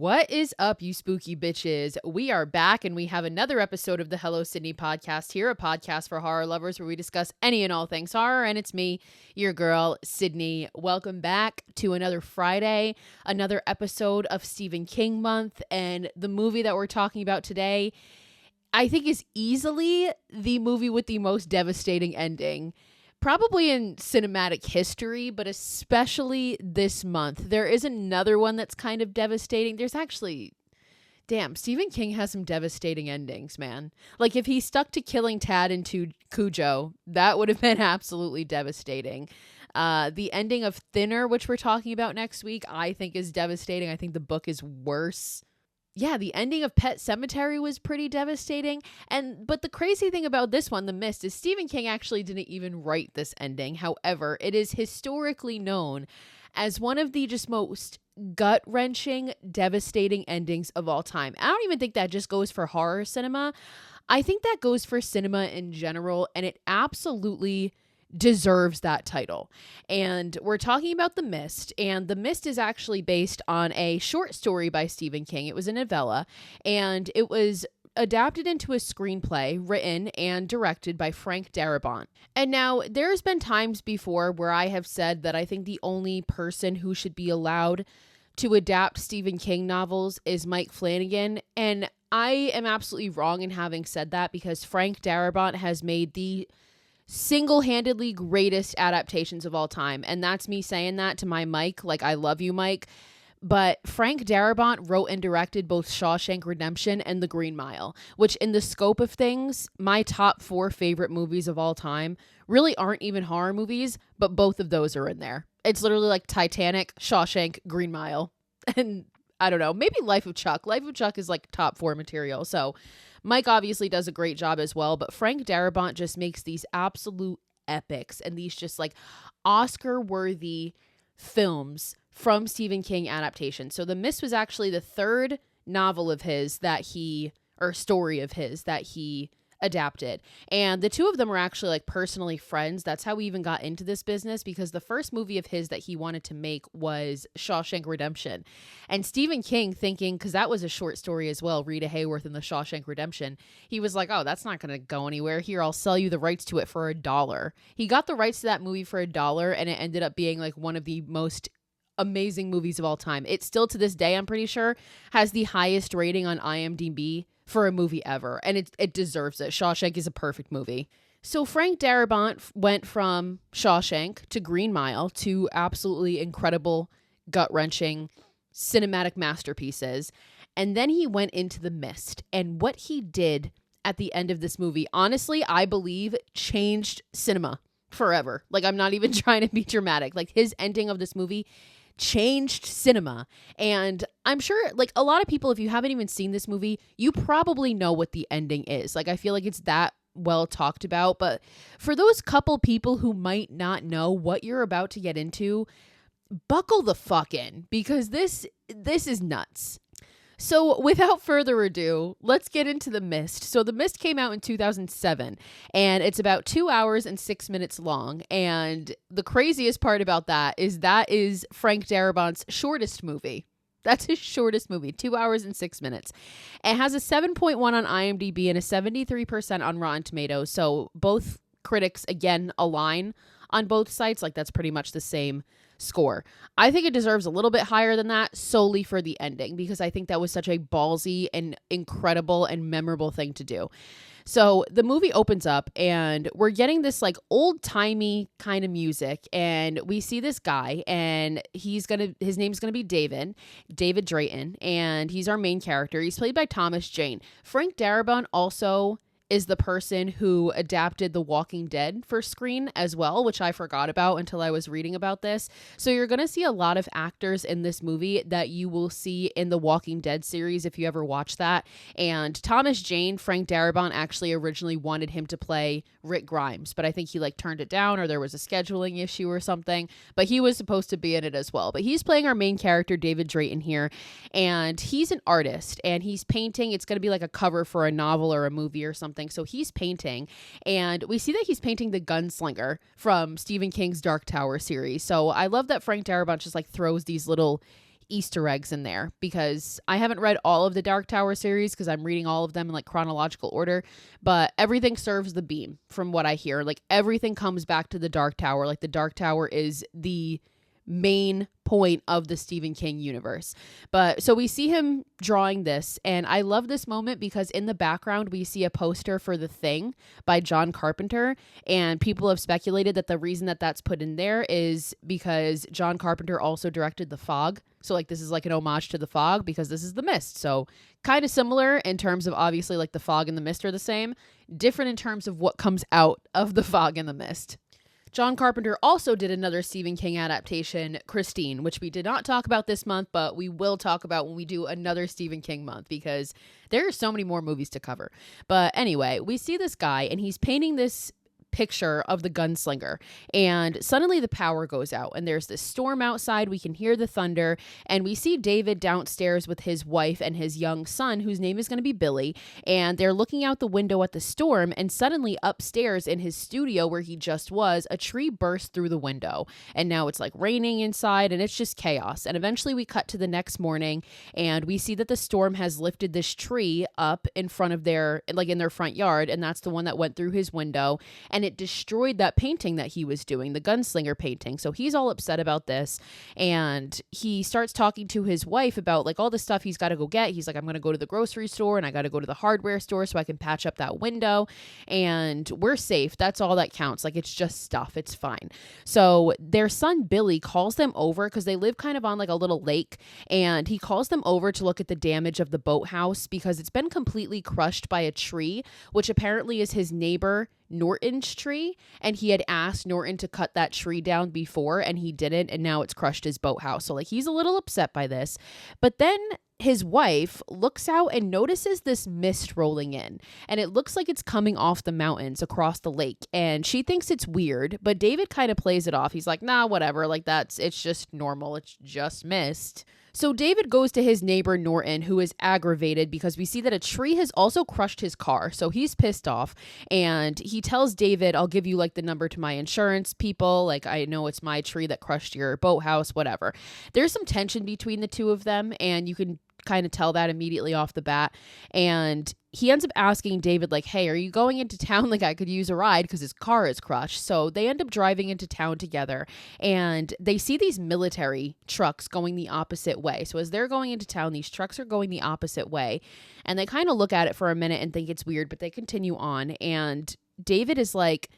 What is up, you spooky bitches? We are back and we have another episode of the Hello Sidney podcast here, a podcast for horror lovers where we discuss any and all things horror. And it's me, your girl, Sidney. Welcome back to another Friday, another episode of Stephen King month. And the movie that we're talking about today, I think, is easily the movie with the most devastating ending. Probably in cinematic history, but especially this month. There is another one that's kind of devastating. There's actually, damn, Stephen King has some devastating endings, man. Like if he stuck to killing Tad into Cujo, that would have been absolutely devastating. The ending of Thinner, which we're talking about next week, I think is devastating. I think the book is worse. Yeah, the ending of Pet Sematary was pretty devastating. But the crazy thing about this one, The Mist, is Stephen King actually didn't even write this ending. However, it is historically known as one of the just most gut-wrenching, devastating endings of all time. I don't even think that just goes for horror cinema. I think that goes for cinema in general, and it absolutely deserves that title. And we're talking about The Mist, and The Mist is actually based on a short story by Stephen King. It was a novella, and it was adapted into a screenplay written and directed by Frank Darabont. And now there's been times before where I have said that I think the only person who should be allowed to adapt Stephen King novels is Mike Flanagan, and I am absolutely wrong in having said that because Frank Darabont has made the single-handedly greatest adaptations of all time. And that's me saying that to my Mike. Like, I love you, Mike. But Frank Darabont wrote and directed both Shawshank Redemption and The Green Mile, which in the scope of things, my top 4 favorite movies of all time really aren't even horror movies, but both of those are in there. It's literally like Titanic, Shawshank, Green Mile, and I don't know, maybe Life of Chuck. Life of Chuck is like top 4 material. So Mike obviously does a great job as well, but Frank Darabont just makes these absolute epics and these just like Oscar-worthy films from Stephen King adaptations. So The Mist was actually the third novel of his story of his that he adapted. And the two of them were actually like personally friends. That's how we even got into this business, because the first movie of his that he wanted to make was Shawshank Redemption. And Stephen King, thinking, because that was a short story as well, Rita Hayworth in the Shawshank Redemption, he was like, oh, that's not going to go anywhere. Here, I'll sell you the rights to it for $1. He got the rights to that movie for $1, and it ended up being like one of the most amazing movies of all time. It still to this day, I'm pretty sure, has the highest rating on IMDb for a movie ever, and it deserves it. Shawshank is a perfect movie. So Frank Darabont went from Shawshank to Green Mile to absolutely incredible, gut-wrenching cinematic masterpieces, and then he went into The Mist, and what he did at the end of this movie, honestly, I believe changed cinema forever. Like, I'm not even trying to be dramatic. Like, his ending of this movie changed cinema. And I'm sure, like, a lot of people, if you haven't even seen this movie, you probably know what the ending is. Like, I feel like it's that well talked about. But for those couple people who might not know what you're about to get into, buckle the fuck in, because this is nuts. So without further ado, let's get into The Mist. So The Mist came out in 2007, and it's about 2 hours and 6 minutes long. And the craziest part about that is Frank Darabont's shortest movie. That's his shortest movie, 2 hours and 6 minutes. It has a 7.1 on IMDb and a 73% on Rotten Tomatoes. So both critics, again, align on both sites. Like, that's pretty much the same score. I think it deserves a little bit higher than that solely for the ending, because I think that was such a ballsy and incredible and memorable thing to do. So the movie opens up and we're getting this like old-timey kind of music, and we see this guy, and his name's gonna be David Drayton, and he's our main character. He's played by Thomas Jane. Frank Darabont also is the person who adapted The Walking Dead for screen as well, which I forgot about until I was reading about this. So you're going to see a lot of actors in this movie that you will see in the Walking Dead series if you ever watch that. And Thomas Jane, Frank Darabont actually originally wanted him to play Rick Grimes, but I think he like turned it down, or there was a scheduling issue or something, but he was supposed to be in it as well. But he's playing our main character, David Drayton, here, and he's an artist, and he's painting. It's going to be like a cover for a novel or a movie or something. So he's painting, and we see that he's painting the gunslinger from Stephen King's Dark Tower series. So I love that Frank Darabont just like throws these little Easter eggs in there, because I haven't read all of the Dark Tower series because I'm reading all of them in like chronological order, but everything serves the beam from what I hear. Like everything comes back to the Dark Tower. Like the Dark Tower is the main point of the Stephen King universe. But so we see him drawing this, and I love this moment because in the background we see a poster for The Thing by John Carpenter, and people have speculated that the reason that that's put in there is because John Carpenter also directed The Fog. So like this is like an homage to The Fog because this is The Mist. So kind of similar in terms of obviously like The Fog and The Mist are the same, different in terms of what comes out of The Fog and The Mist. John Carpenter also did another Stephen King adaptation, Christine, which we did not talk about this month, but we will talk about when we do another Stephen King month because there are so many more movies to cover. But anyway, we see this guy and he's painting this picture of the gunslinger, and suddenly the power goes out and there's this storm outside. We can hear the thunder, and we see David downstairs with his wife and his young son, whose name is going to be Billy, and they're looking out the window at the storm, and suddenly upstairs in his studio where he just was, a tree bursts through the window, and now it's like raining inside and it's just chaos. And eventually we cut to the next morning and we see that the storm has lifted this tree up in front of their, like in their front yard, and that's the one that went through his window, and it destroyed that painting that he was doing, the gunslinger painting. So he's all upset about this, and he starts talking to his wife about like all the stuff he's got to go get. He's like, I'm going to go to the grocery store and I got to go to the hardware store so I can patch up that window, and we're safe. That's all that counts. Like it's just stuff. It's fine. So their son Billy calls them over because they live kind of on like a little lake, and he calls them over to look at the damage of the boathouse because it's been completely crushed by a tree, which apparently is his neighbor Norton's tree, and he had asked Norton to cut that tree down before and he didn't, and now it's crushed his boathouse. So like he's a little upset by this. But then his wife looks out and notices this mist rolling in, and it looks like it's coming off the mountains across the lake, and she thinks it's weird, but David kind of plays it off. He's like, nah, whatever, like it's just normal, it's just mist. So David goes to his neighbor Norton, who is aggravated because we see that a tree has also crushed his car. So he's pissed off, and he tells David, I'll give you like the number to my insurance people. Like, I know it's my tree that crushed your boathouse, whatever. There's some tension between the two of them, and you can kind of tell that immediately off the bat. And he ends up asking David, like, hey, are you going into town? Like, I could use a ride because his car is crushed. So they end up driving into town together, and they see these military trucks going the opposite way. So as they're going into town, these trucks are going the opposite way, and they kind of look at it for a minute and think it's weird, but they continue on. And David is like,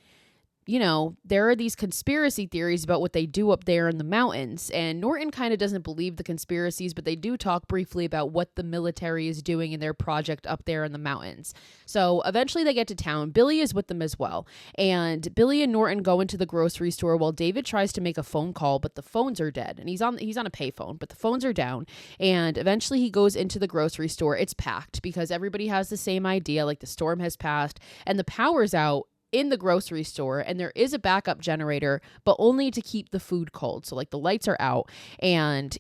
you know, there are these conspiracy theories about what they do up there in the mountains. And Norton kind of doesn't believe the conspiracies, but they do talk briefly about what the military is doing in their project up there in the mountains. So eventually they get to town. Billy is with them as well. And Billy and Norton go into the grocery store while David tries to make a phone call, but the phones are dead. And he's on a payphone, but the phones are down. And eventually he goes into the grocery store. It's packed because everybody has the same idea, like the storm has passed and the power's out in the grocery store, and there is a backup generator, but only to keep the food cold. So like the lights are out, and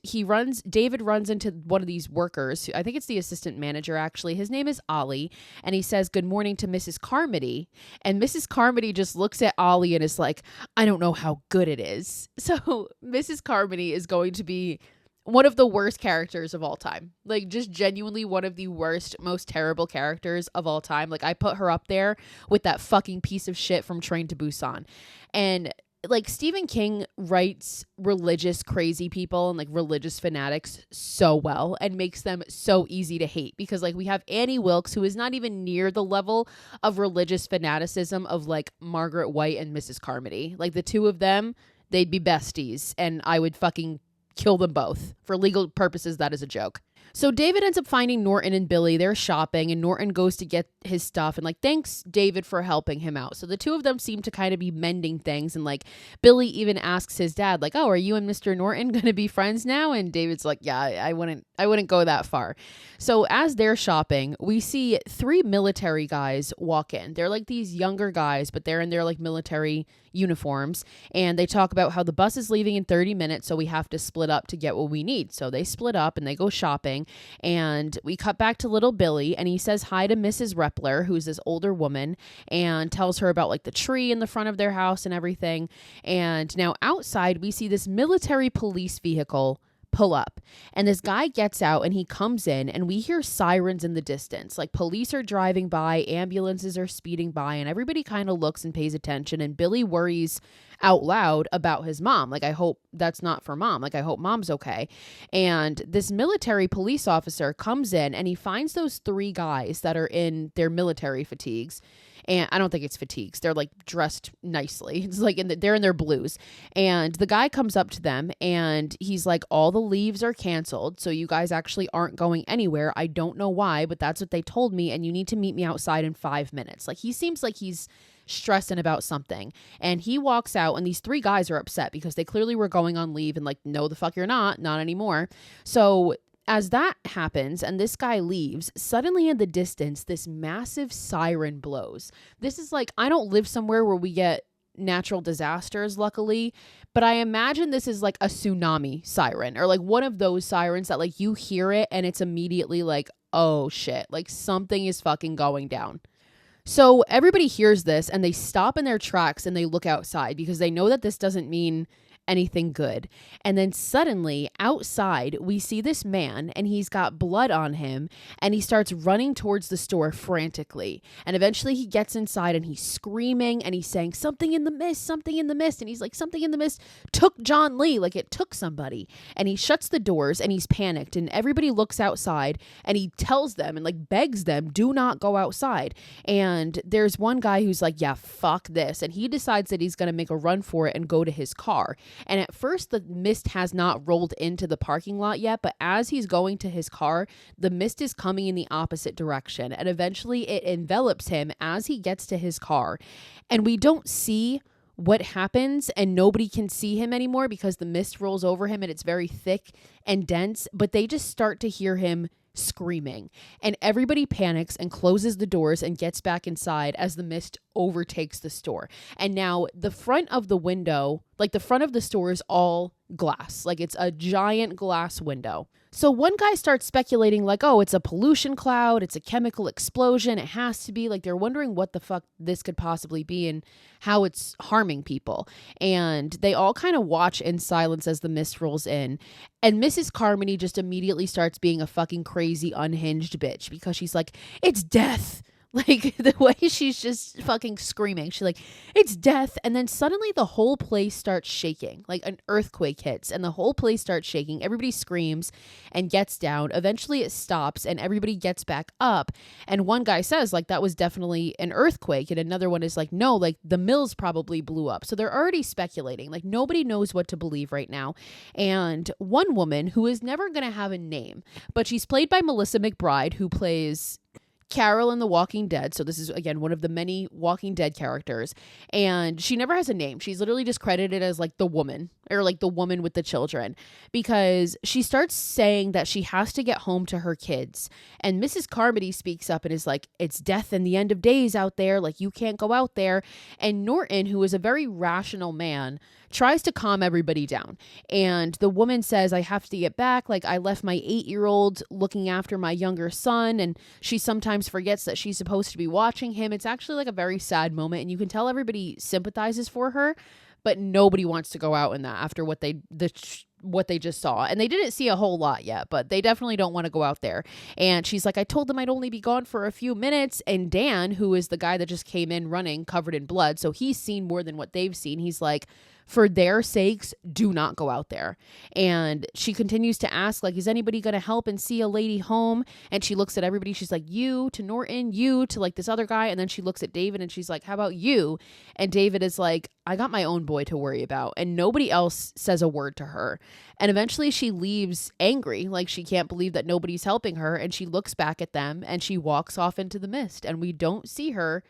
David runs into one of these workers. I think it's the assistant manager, actually. His name is Ollie, and he says, good morning to Mrs. Carmody. And Mrs. Carmody just looks at Ollie and is like, I don't know how good it is. So Mrs. Carmody is going to be one of the worst characters of all time. Like, just genuinely one of the worst, most terrible characters of all time. Like, I put her up there with that fucking piece of shit from Train to Busan. And like, Stephen King writes religious crazy people and like religious fanatics so well and makes them so easy to hate, because like we have Annie Wilkes, who is not even near the level of religious fanaticism of like Margaret White and Mrs. Carmody. Like, the two of them, they'd be besties, and I would fucking kill them both. For legal purposes, that is a joke. So David ends up finding Norton and Billy. They're shopping, and Norton goes to get his stuff and like thanks David for helping him out. So the two of them seem to kind of be mending things, and like Billy even asks his dad like, oh, are you and Mr. Norton going to be friends now? And David's like, yeah, I wouldn't go that far. So as they're shopping, we see three military guys walk in. They're like these younger guys, but they're in their like military uniforms, and they talk about how the bus is leaving in 30 minutes, so we have to split up to get what we need. So they split up and they go shopping, and we cut back to little Billy, and he says hi to Mrs. Repler, who's this older woman, and tells her about like the tree in the front of their house and everything. And now outside we see this military police vehicle pull up. And this guy gets out and he comes in and we hear sirens in the distance. Like police are driving by, ambulances are speeding by, and everybody kind of looks and pays attention. And Billy worries out loud about his mom. Like, I hope that's not for mom. Like, I hope mom's okay. And this military police officer comes in and he finds those three guys that are in their military fatigues. And I don't think it's fatigues. They're like dressed nicely. It's like they're in their blues. And the guy comes up to them and he's like, all the leaves are canceled. So you guys actually aren't going anywhere. I don't know why, but that's what they told me. And you need to meet me outside in 5 minutes. Like, he seems like he's stressing about something. And he walks out and these three guys are upset because they clearly were going on leave and like, no, the fuck you're not anymore. So as that happens and this guy leaves, suddenly in the distance, this massive siren blows. This is like, I don't live somewhere where we get natural disasters, luckily, but I imagine this is like a tsunami siren or like one of those sirens that like you hear it and it's immediately like, oh shit, like something is fucking going down. So everybody hears this and they stop in their tracks and they look outside because they know that this doesn't mean anything good. And then suddenly outside we see this man and he's got blood on him and he starts running towards the store frantically. And eventually he gets inside and he's screaming and he's saying something in the mist, something in the mist. And he's like, something in the mist took John Lee, like it took somebody. And he shuts the doors and he's panicked and everybody looks outside and he tells them and like begs them, do not go outside. And there's one guy who's like, yeah, fuck this. And he decides that he's going to make a run for it and go to his car. And at first, the mist has not rolled into the parking lot yet, but as he's going to his car, the mist is coming in the opposite direction. And eventually, it envelops him as he gets to his car. And we don't see what happens, and nobody can see him anymore because the mist rolls over him and it's very thick and dense, but they just start to hear him screaming. And everybody panics and closes the doors and gets back inside as the mist overtakes the store. And now the front of the window, like the front of the store is all glass. Like it's a giant glass window. So one guy starts speculating like, oh, it's a pollution cloud. It's a chemical explosion. It has to be. Like they're wondering what the fuck this could possibly be and how it's harming people. And they all kind of watch in silence as the mist rolls in. And Mrs. Carmody just immediately starts being a fucking crazy unhinged bitch because she's like, it's death. Like the way she's just fucking screaming. She's like, it's death. And then suddenly the whole place starts shaking. Like an earthquake hits and the whole place starts shaking. Everybody screams and gets down. Eventually it stops and everybody gets back up. And one guy says like, that was definitely an earthquake. And another one is like, no, like the mills probably blew up. So they're already speculating. Like nobody knows what to believe right now. And one woman who is never going to have a name, but she's played by Melissa McBride, who plays Carol in The Walking Dead. So this is, again, one of the many Walking Dead characters. And she never has a name. She's literally just credited as like the woman or like the woman with the children because she starts saying that she has to get home to her kids. And Mrs. Carmody speaks up and is like, it's death and the end of days out there. Like you can't go out there. And Norton, who is a very rational man, tries to calm everybody down. And the woman says, I have to get back. Like I left my 8-year-old looking after my younger son. And she sometimes forgets that she's supposed to be watching him. It's actually like a very sad moment. And you can tell everybody sympathizes for her, but nobody wants to go out in that after what they just saw. And they didn't see a whole lot yet, but they definitely don't want to go out there. And she's like, I told them I'd only be gone for a few minutes. And Dan, who is the guy that just came in running covered in blood, so he's seen more than what they've seen. He's like, for their sakes, do not go out there. And she continues to ask, like, is anybody going to help and see a lady home? And she looks at everybody. She's like, you to Norton, you to like this other guy. And then she looks at David and she's like, how about you? And David is like, I got my own boy to worry about. And nobody else says a word to her. And eventually she leaves angry, like she can't believe that nobody's helping her. And she looks back at them and she walks off into the mist. And we don't see her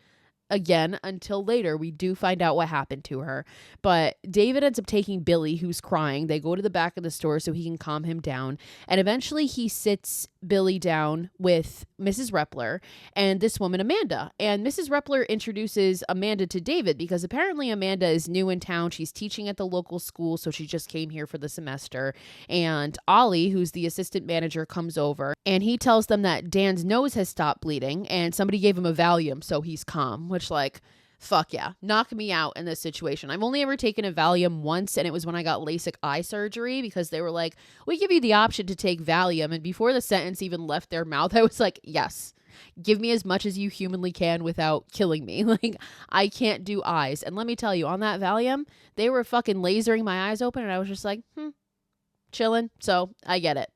again until later. We do find out what happened to her. But David ends up taking Billy, who's crying. They go to the back of the store so he can calm him down. And eventually he sits Billy down with Mrs. Repler and this woman, Amanda. And Mrs. Repler introduces Amanda to David because apparently Amanda is new in town. She's teaching at the local school, so she just came here for the semester. And Ollie, who's the assistant manager, comes over and he tells them that Dan's nose has stopped bleeding and somebody gave him a Valium, so he's calm, which like, fuck yeah, knock me out in this situation. I've only ever taken a Valium once, and it was when I got LASIK eye surgery, because they were like, we give you the option to take Valium. And before the sentence even left their mouth, I was like, yes, give me as much as you humanly can without killing me. Like, I can't do eyes. And let me tell you, on that Valium, they were fucking lasering my eyes open, and I was just like, chilling. So I get it.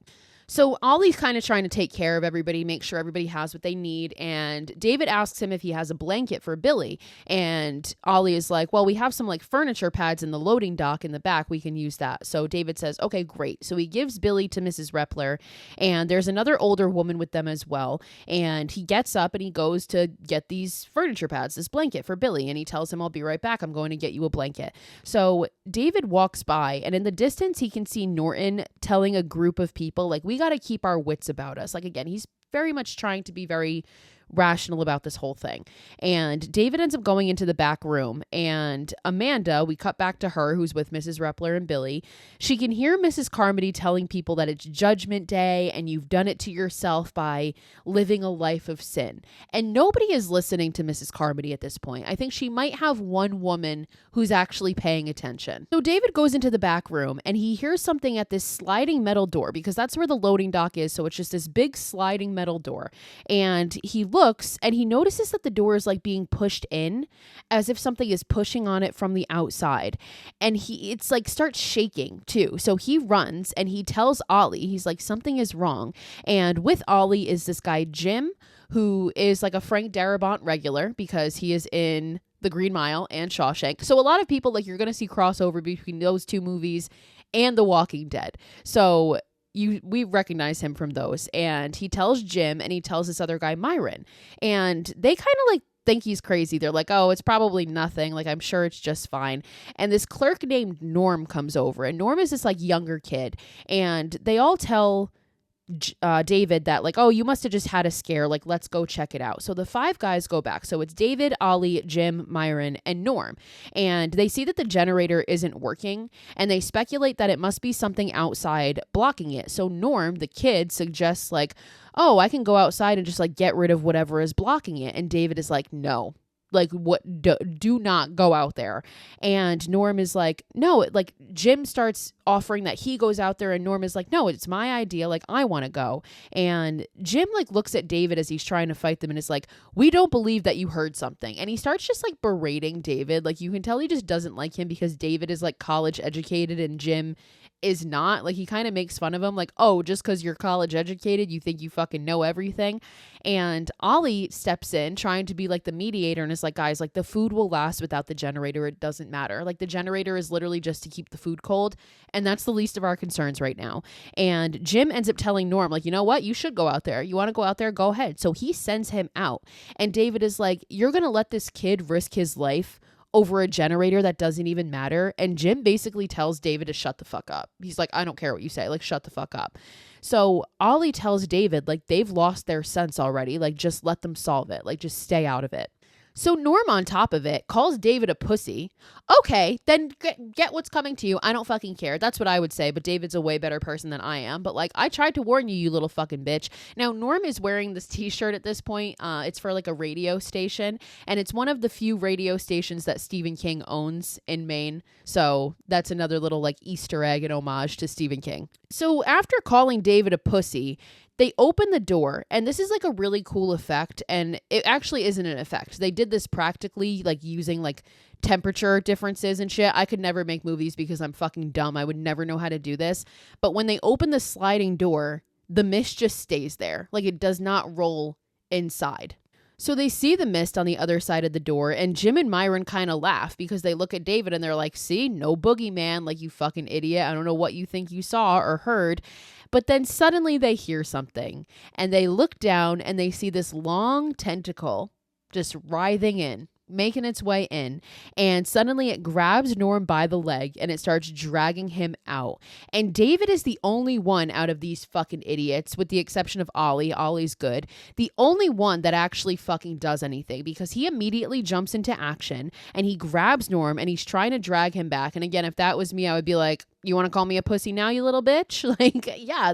So Ollie's kind of trying to take care of everybody, make sure everybody has what they need. And David asks him if he has a blanket for Billy. And Ollie is like, well, we have some like furniture pads in the loading dock in the back. We can use that. So David says, okay, great. So he gives Billy to Mrs. Repler. And there's another older woman with them as well. And he gets up and he goes to get these furniture pads, this blanket for Billy. And he tells him, I'll be right back. I'm going to get you a blanket. So David walks by, and in the distance, he can see Norton telling a group of people, like, we got to keep our wits about us. Like, again, he's very much trying to be very rational about this whole thing. And David ends up going into the back room, and Amanda, we cut back to her, who's with Mrs. Repler and Billy. She can hear Mrs. Carmody telling people that it's Judgment Day and you've done it to yourself by living a life of sin. And nobody is listening to Mrs. Carmody at this point. I think she might have one woman who's actually paying attention. So David goes into the back room, and he hears something at this sliding metal door, because that's where the loading dock is. So it's just this big sliding metal door. And he looks, and he notices that the door is like being pushed in, as if something is pushing on it from the outside. And it's like starts shaking too. So he runs and he tells Ollie, he's like, something is wrong. And with Ollie is this guy, Jim, who is like a Frank Darabont regular, because he is in The Green Mile and Shawshank. So a lot of people, like, you're going to see crossover between those two movies and The Walking Dead. So we recognize him from those. And he tells Jim, and he tells this other guy, Myron. And they kind of like think he's crazy. They're like, oh, it's probably nothing. Like, I'm sure it's just fine. And this clerk named Norm comes over. And Norm is this like younger kid. And they all tell David that, like, oh, you must have just had a scare, like, let's go check it out. So the five guys go back. So it's David, Ollie, Jim, Myron, and Norm. And they see that the generator isn't working, and they speculate that it must be something outside blocking it. So Norm, the kid, suggests, like, oh, I can go outside and just like get rid of whatever is blocking it. And David is like, no. Like, what? Do not go out there. And Norm is like, no. Like, Jim starts offering that he goes out there, and Norm is like, no, it's my idea. Like, I want to go. And Jim like looks at David as he's trying to fight them, and is like, we don't believe that you heard something. And he starts just like berating David. Like, you can tell he just doesn't like him, because David is like college educated and Jim is not. Like, he kind of makes fun of him, like, oh, just because you're college educated, you think you fucking know everything. And Ollie steps in trying to be like the mediator, and is like, guys, like, the food will last without the generator. It doesn't matter. Like, the generator is literally just to keep the food cold, and that's the least of our concerns right now. And Jim ends up telling Norm, like, you know what, you should go out there. You want to go out there, go ahead. So he sends him out, and David is like, you're gonna let this kid risk his life over a generator that doesn't even matter? And Jim basically tells David to shut the fuck up. He's like, I don't care what you say, like, shut the fuck up. So Ollie tells David, like, they've lost their sense already, like, just let them solve it, like, just stay out of it. So Norm, on top of it, calls David a pussy. Okay, then get what's coming to you. I don't fucking care. That's what I would say, but David's a way better person than I am. But, like, I tried to warn you, you little fucking bitch. Now, Norm is wearing this t-shirt at this point. It's for, like, a radio station, and it's one of the few radio stations that Stephen King owns in Maine. So that's another little, like, Easter egg and homage to Stephen King. So after calling David a pussy, they open the door, and this is like a really cool effect, and it actually isn't an effect. They did this practically, like, using like temperature differences and shit. I could never make movies because I'm fucking dumb. I would never know how to do this. But when they open the sliding door, the mist just stays there. Like, it does not roll inside. So they see the mist on the other side of the door, and Jim and Myron kind of laugh, because they look at David and they're like, see, no boogeyman, like, you fucking idiot. I don't know what you think you saw or heard. But then suddenly they hear something, and they look down and they see this long tentacle just writhing in, making its way in, and suddenly it grabs Norm by the leg and it starts dragging him out. And David is the only one out of these fucking idiots, with the exception of Ollie. Ollie's good. The only one that actually fucking does anything, because he immediately jumps into action and he grabs Norm and he's trying to drag him back. And again, if that was me, I would be like, you want to call me a pussy now, you little bitch? Like, yeah,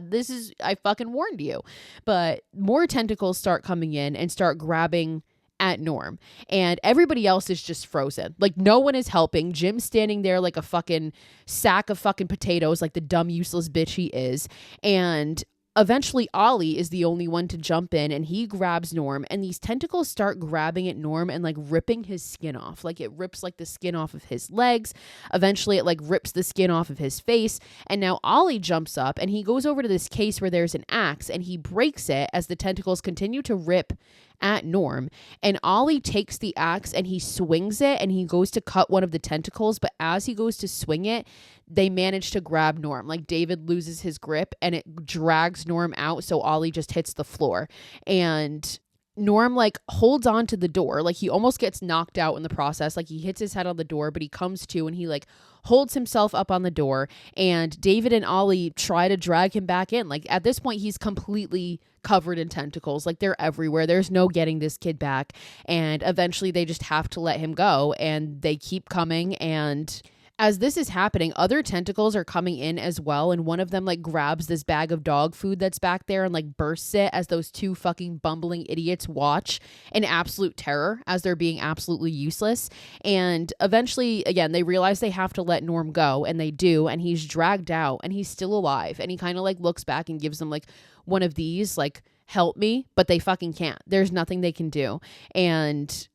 I fucking warned you. But more tentacles start coming in and start grabbing at Norm, and everybody else is just frozen. Like, no one is helping. Jim's standing there like a fucking sack of fucking potatoes, like the dumb, useless bitch he is. And eventually Ollie is the only one to jump in, and he grabs Norm, and these tentacles start grabbing at Norm and like ripping his skin off. Like, it rips like the skin off of his legs. Eventually it like rips the skin off of his face. And now Ollie jumps up and he goes over to this case where there's an axe, and he breaks it as the tentacles continue to rip at Norm. And Ollie takes the axe and he swings it, and he goes to cut one of the tentacles, but as he goes to swing it, they manage to grab Norm. Like, David loses his grip and it drags Norm out, so Ollie just hits the floor. And Norm like holds on to the door. Like, he almost gets knocked out in the process. Like, he hits his head on the door, but he comes to and he like holds himself up on the door, and David and Ollie try to drag him back in. Like, at this point he's completely covered in tentacles. Like, they're everywhere. There's no getting this kid back. And eventually they just have to let him go, and they keep coming. And as this is happening, other tentacles are coming in as well, and one of them like grabs this bag of dog food that's back there and like bursts it as those two fucking bumbling idiots watch in absolute terror as they're being absolutely useless. And eventually, again, they realize they have to let Norm go, and they do, and he's dragged out, and he's still alive, and he kind of like looks back and gives them like one of these, like, help me, but they fucking can't. There's nothing they can do. And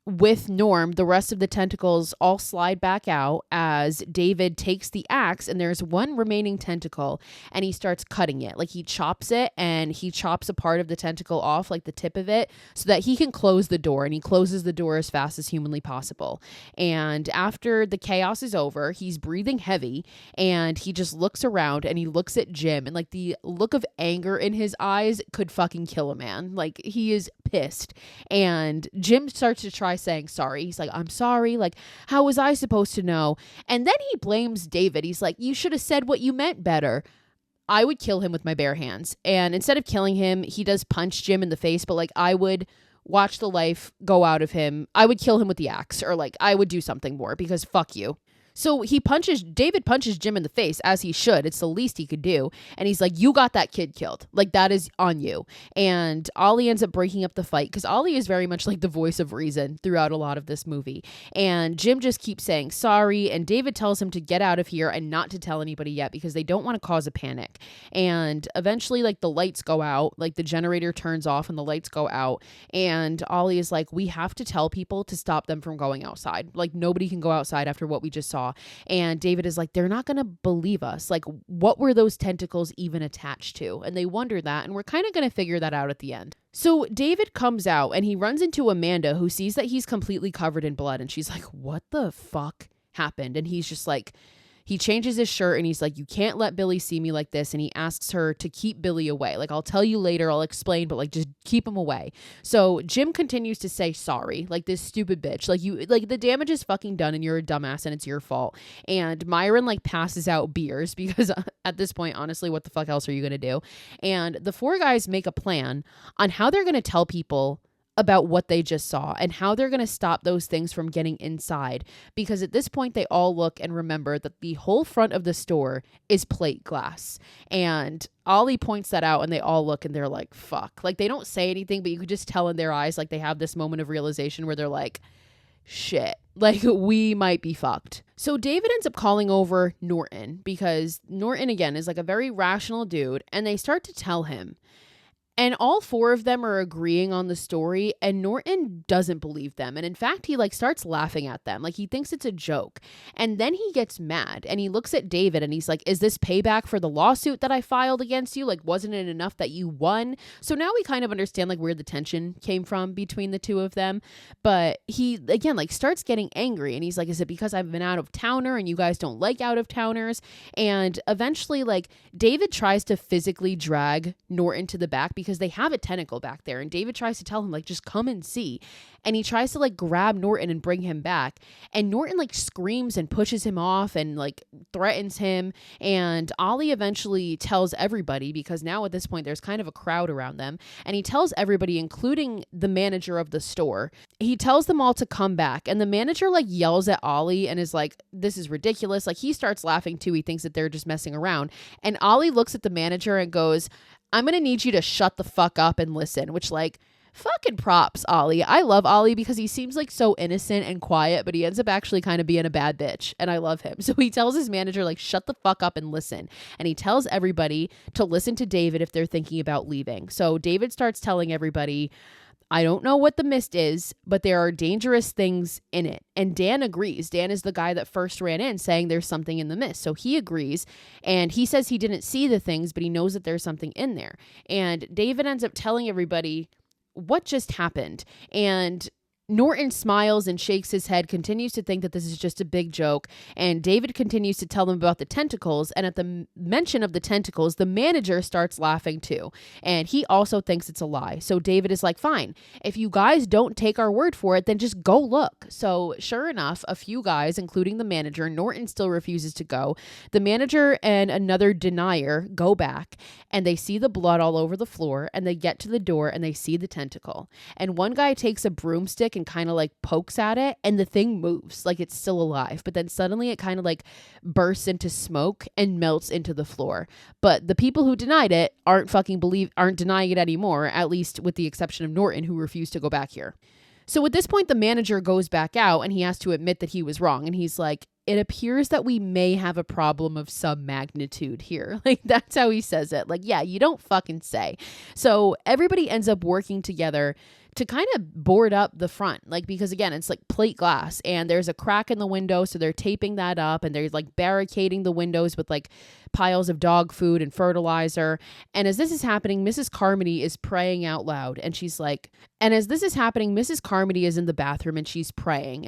with Norm, the rest of the tentacles all slide back out as David takes the axe, and there's one remaining tentacle, and he starts cutting it. Like, he chops it, and he chops a part of the tentacle off, like the tip of it, so that he can close the door, and he closes the door as fast as humanly possible. And after the chaos is over, he's breathing heavy, and he just looks around, and he looks at Jim, and like the look of anger in his eyes could fucking kill a man. Like, he is pissed. And Jim starts to try saying sorry. He's like, I'm sorry. Like, how was I supposed to know? And then he blames David. He's like, you should have said what you meant better. I would kill him with my bare hands. And instead of killing him, he does punch Jim in the face, but like, I would watch the life go out of him. I would kill him with the axe, or like, I would do something more, because fuck you. So David punches Jim in the face, as he should. It's the least he could do. And he's like, you got that kid killed. Like, that is on you. And Ollie ends up breaking up the fight, because Ollie is very much like the voice of reason throughout a lot of this movie. And Jim just keeps saying sorry. And David tells him to get out of here and not to tell anybody yet, because they don't want to cause a panic. And eventually, like, the lights go out. Like, the generator turns off and the lights go out. And Ollie is like, we have to tell people to stop them from going outside. Like, nobody can go outside after what we just saw. And David is like, they're not going to believe us. Like, what were those tentacles even attached to? And they wonder that, and we're kind of going to figure that out at the end. So David comes out, and he runs into Amanda, who sees that he's completely covered in blood, and she's like, what the fuck happened? And he's just like, he changes his shirt, and he's like, you can't let Billy see me like this. And he asks her to keep Billy away. Like, I'll tell you later, I'll explain, but like, just keep him away. So Jim continues to say sorry, like, this stupid bitch. Like, the damage is fucking done, and you're a dumbass, and it's your fault. And Myron like passes out beers, because at this point, honestly, what the fuck else are you going to do? And the four guys make a plan on how they're going to tell people about what they just saw and how they're going to stop those things from getting inside, because at this point they all look and remember that the whole front of the store is plate glass. And Ollie points that out, and they all look, and they're like, fuck. Like, they don't say anything, but you could just tell in their eyes, like, they have this moment of realization where they're like, shit, like, we might be fucked. So David ends up calling over Norton, because Norton, again, is like a very rational dude, and they start to tell him. And all four of them are agreeing on the story, and Norton doesn't believe them. And in fact, he like starts laughing at them. Like, he thinks it's a joke. And then he gets mad, and he looks at David, and he's like, is this payback for the lawsuit that I filed against you? Like, wasn't it enough that you won? So now we kind of understand like where the tension came from between the two of them. But he, again, like starts getting angry, and he's like, is it because I've been out of towner and you guys don't like out of towners? And eventually, like, David tries to physically drag Norton to the back, because they have a tentacle back there, and David tries to tell him like, just come and see. And he tries to like grab Norton and bring him back, and Norton like screams and pushes him off and like threatens him. And Ollie eventually tells everybody, because now at this point there's kind of a crowd around them, and he tells everybody, including the manager of the store. He tells them all to come back, and the manager like yells at Ollie and is like, this is ridiculous. Like, he starts laughing too. He thinks that they're just messing around, and Ollie looks at the manager and goes, I'm going to need you to shut the fuck up and listen, which, like, fucking props, Ollie. I love Ollie because he seems like so innocent and quiet, but he ends up actually kind of being a bad bitch. And I love him. So he tells his manager, like, shut the fuck up and listen. And he tells everybody to listen to David if they're thinking about leaving. So David starts telling everybody, I don't know what the mist is, but there are dangerous things in it. And Dan agrees. Dan is the guy that first ran in saying there's something in the mist. So he agrees. And he says he didn't see the things, but he knows that there's something in there. And David ends up telling everybody what just happened. And Norton smiles and shakes his head, continues to think that this is just a big joke. And David continues to tell them about the tentacles. And at the mention of the tentacles, the manager starts laughing too. And he also thinks it's a lie. So David is like, fine, if you guys don't take our word for it, then just go look. So sure enough, a few guys, including the manager, Norton still refuses to go. The manager and another denier go back and they see the blood all over the floor, and they get to the door and they see the tentacle. And one guy takes a broomstick and kind of like pokes at it, and the thing moves like it's still alive, but then suddenly it kind of like bursts into smoke and melts into the floor. But the people who denied it aren't denying it anymore, at least with the exception of Norton, who refused to go back here. So at this point, the manager goes back out and he has to admit that he was wrong. And he's like, it appears that we may have a problem of some magnitude here. Like, that's how he says it. Like, yeah, you don't fucking say. So everybody ends up working together to kind of board up the front, like, because again, it's like plate glass and there's a crack in the window. So they're taping that up and they're like barricading the windows with like piles of dog food and fertilizer. And as this is happening, Mrs. Carmody is praying out loud. And she's like, Mrs. Carmody is in the bathroom and she's praying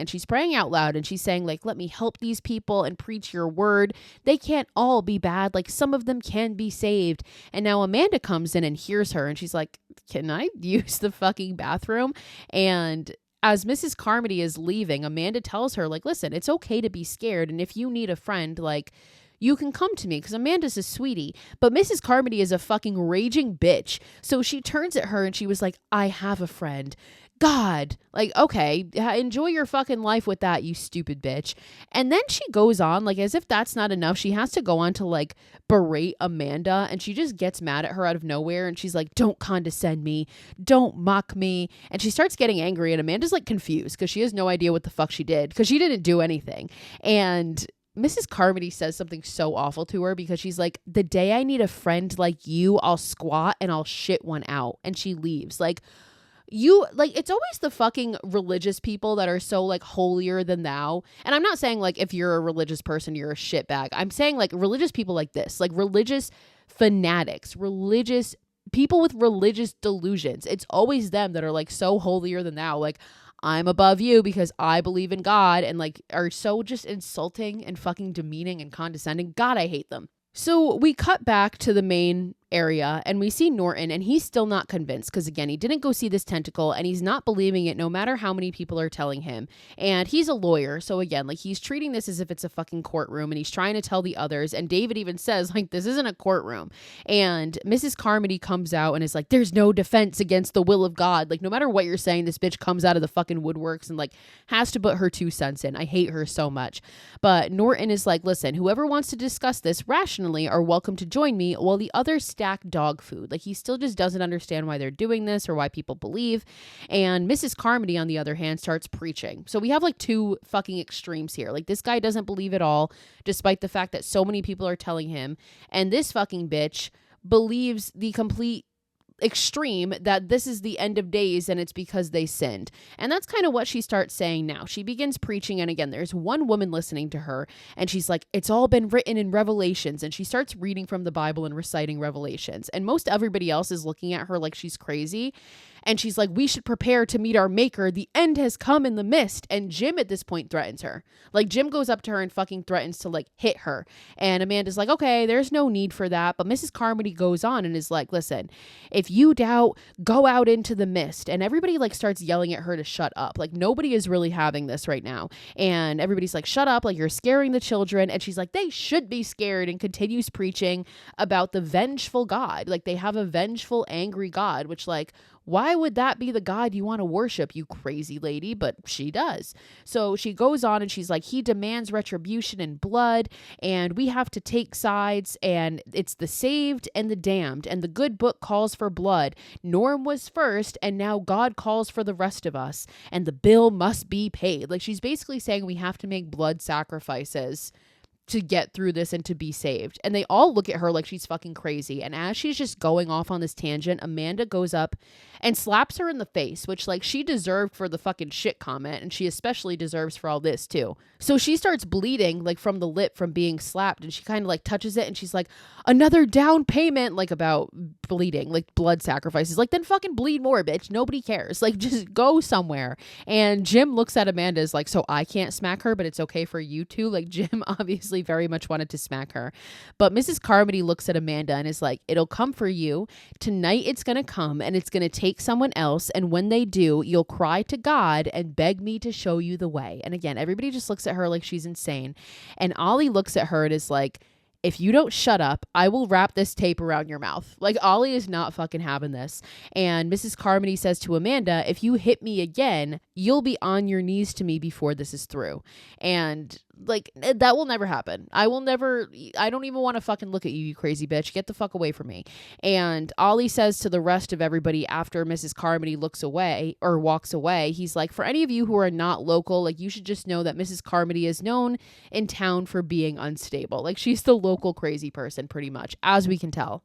out loud. And she's saying like, let me help these people and preach your word. They can't all be bad. Like, some of them can be saved. And now Amanda comes in and hears her and she's like, can I use the fucking bathroom? And as Mrs. Carmody is leaving, Amanda tells her like, listen, it's okay to be scared. And if you need a friend, like, you can come to me, because Amanda's a sweetie. But Mrs. Carmody is a fucking raging bitch. So she turns at her and she was like, I have a friend. God, like, okay, enjoy your fucking life with that, you stupid bitch. And then she goes on, like, as if that's not enough, she has to go on to like berate Amanda, and she just gets mad at her out of nowhere. And she's like, don't condescend me, don't mock me. And she starts getting angry, and Amanda's like confused because she has no idea what the fuck she did, because she didn't do anything. And Mrs. Carmody says something so awful to her, because she's like, the day I need a friend like you, I'll squat and I'll shit one out. And she leaves. Like, you, like, it's always the fucking religious people that are so like holier than thou. And I'm not saying like if you're a religious person, you're a shitbag. I'm saying like religious people like this, like religious fanatics, religious people with religious delusions. It's always them that are like so holier than thou. Like, I'm above you because I believe in God, and like are so just insulting and fucking demeaning and condescending. God, I hate them. So we cut back to the main area and we see Norton, and he's still not convinced because, again, he didn't go see this tentacle and he's not believing it no matter how many people are telling him. And he's a lawyer. So again, like, he's treating this as if it's a fucking courtroom, and he's trying to tell the others. And David even says, like, this isn't a courtroom. And Mrs. Carmody comes out and is like, there's no defense against the will of God. Like, no matter what you're saying, this bitch comes out of the fucking woodworks and like has to put her 2 cents in. I hate her so much. But Norton is like, listen, whoever wants to discuss this rationally are welcome to join me, while the others stack dog food. Like, he still just doesn't understand why they're doing this or why people believe. And Mrs. Carmody, on the other hand, starts preaching. So we have like 2 fucking extremes here. Like, this guy doesn't believe at all, despite the fact that so many people are telling him. And this fucking bitch believes the complete extreme that this is the end of days and it's because they sinned. And that's kind of what she starts saying now. She begins preaching, and again, there's one woman listening to her, and she's like, it's all been written in Revelations. And she starts reading from the Bible and reciting Revelations. And most everybody else is looking at her like she's crazy. And she's like, we should prepare to meet our maker. The end has come in the mist. And Jim at this point threatens her. Like, Jim goes up to her and fucking threatens to like hit her. And Amanda's like, okay, there's no need for that. But Mrs. Carmody goes on and is like, listen, if you doubt, go out into the mist. And everybody like starts yelling at her to shut up. Like, nobody is really having this right now. And everybody's like, shut up. Like, you're scaring the children. And she's like, they should be scared, and continues preaching about the vengeful God. Like, they have a vengeful, angry God, which, like, why would that be the God you want to worship, you crazy lady? But she does. So she goes on and she's like, he demands retribution and blood, and we have to take sides, and it's the saved and the damned, and the good book calls for blood. Norm was first, and now God calls for the rest of us, and the bill must be paid. Like, she's basically saying we have to make blood sacrifices to get through this and to be saved. And they all look at her like she's fucking crazy. And as she's just going off on this tangent, Amanda goes up and slaps her in the face, which, like, she deserved for the fucking shit comment, and she especially deserves for all this too. So she starts bleeding, like, from the lip from being slapped, and she kind of like touches it, and she's like, another down payment, like, about bleeding, like blood sacrifices. Like, then fucking bleed more, bitch. Nobody cares. Like, just go somewhere. And Jim looks at Amanda as like, so I can't smack her, but it's okay for you to. Like, Jim obviously very much wanted to smack her. But Mrs. Carmody looks at Amanda and is like, it'll come for you. Tonight it's going to come, and it's going to take someone else. And when they do, you'll cry to God and beg me to show you the way. And again, everybody just looks at her like she's insane. And Ollie looks at her and is like, if you don't shut up, I will wrap this tape around your mouth. Like, Ollie is not fucking having this. And Mrs. Carmody says to Amanda, if you hit me again, you'll be on your knees to me before this is through. And like, that will never happen. I don't even want to fucking look at you, you crazy bitch. Get the fuck away from me. And Ollie says to the rest of everybody after Mrs. Carmody looks away or walks away, he's like, for any of you who are not local, like, you should just know that Mrs. Carmody is known in town for being unstable. Like, she's the local crazy person pretty much, as we can tell.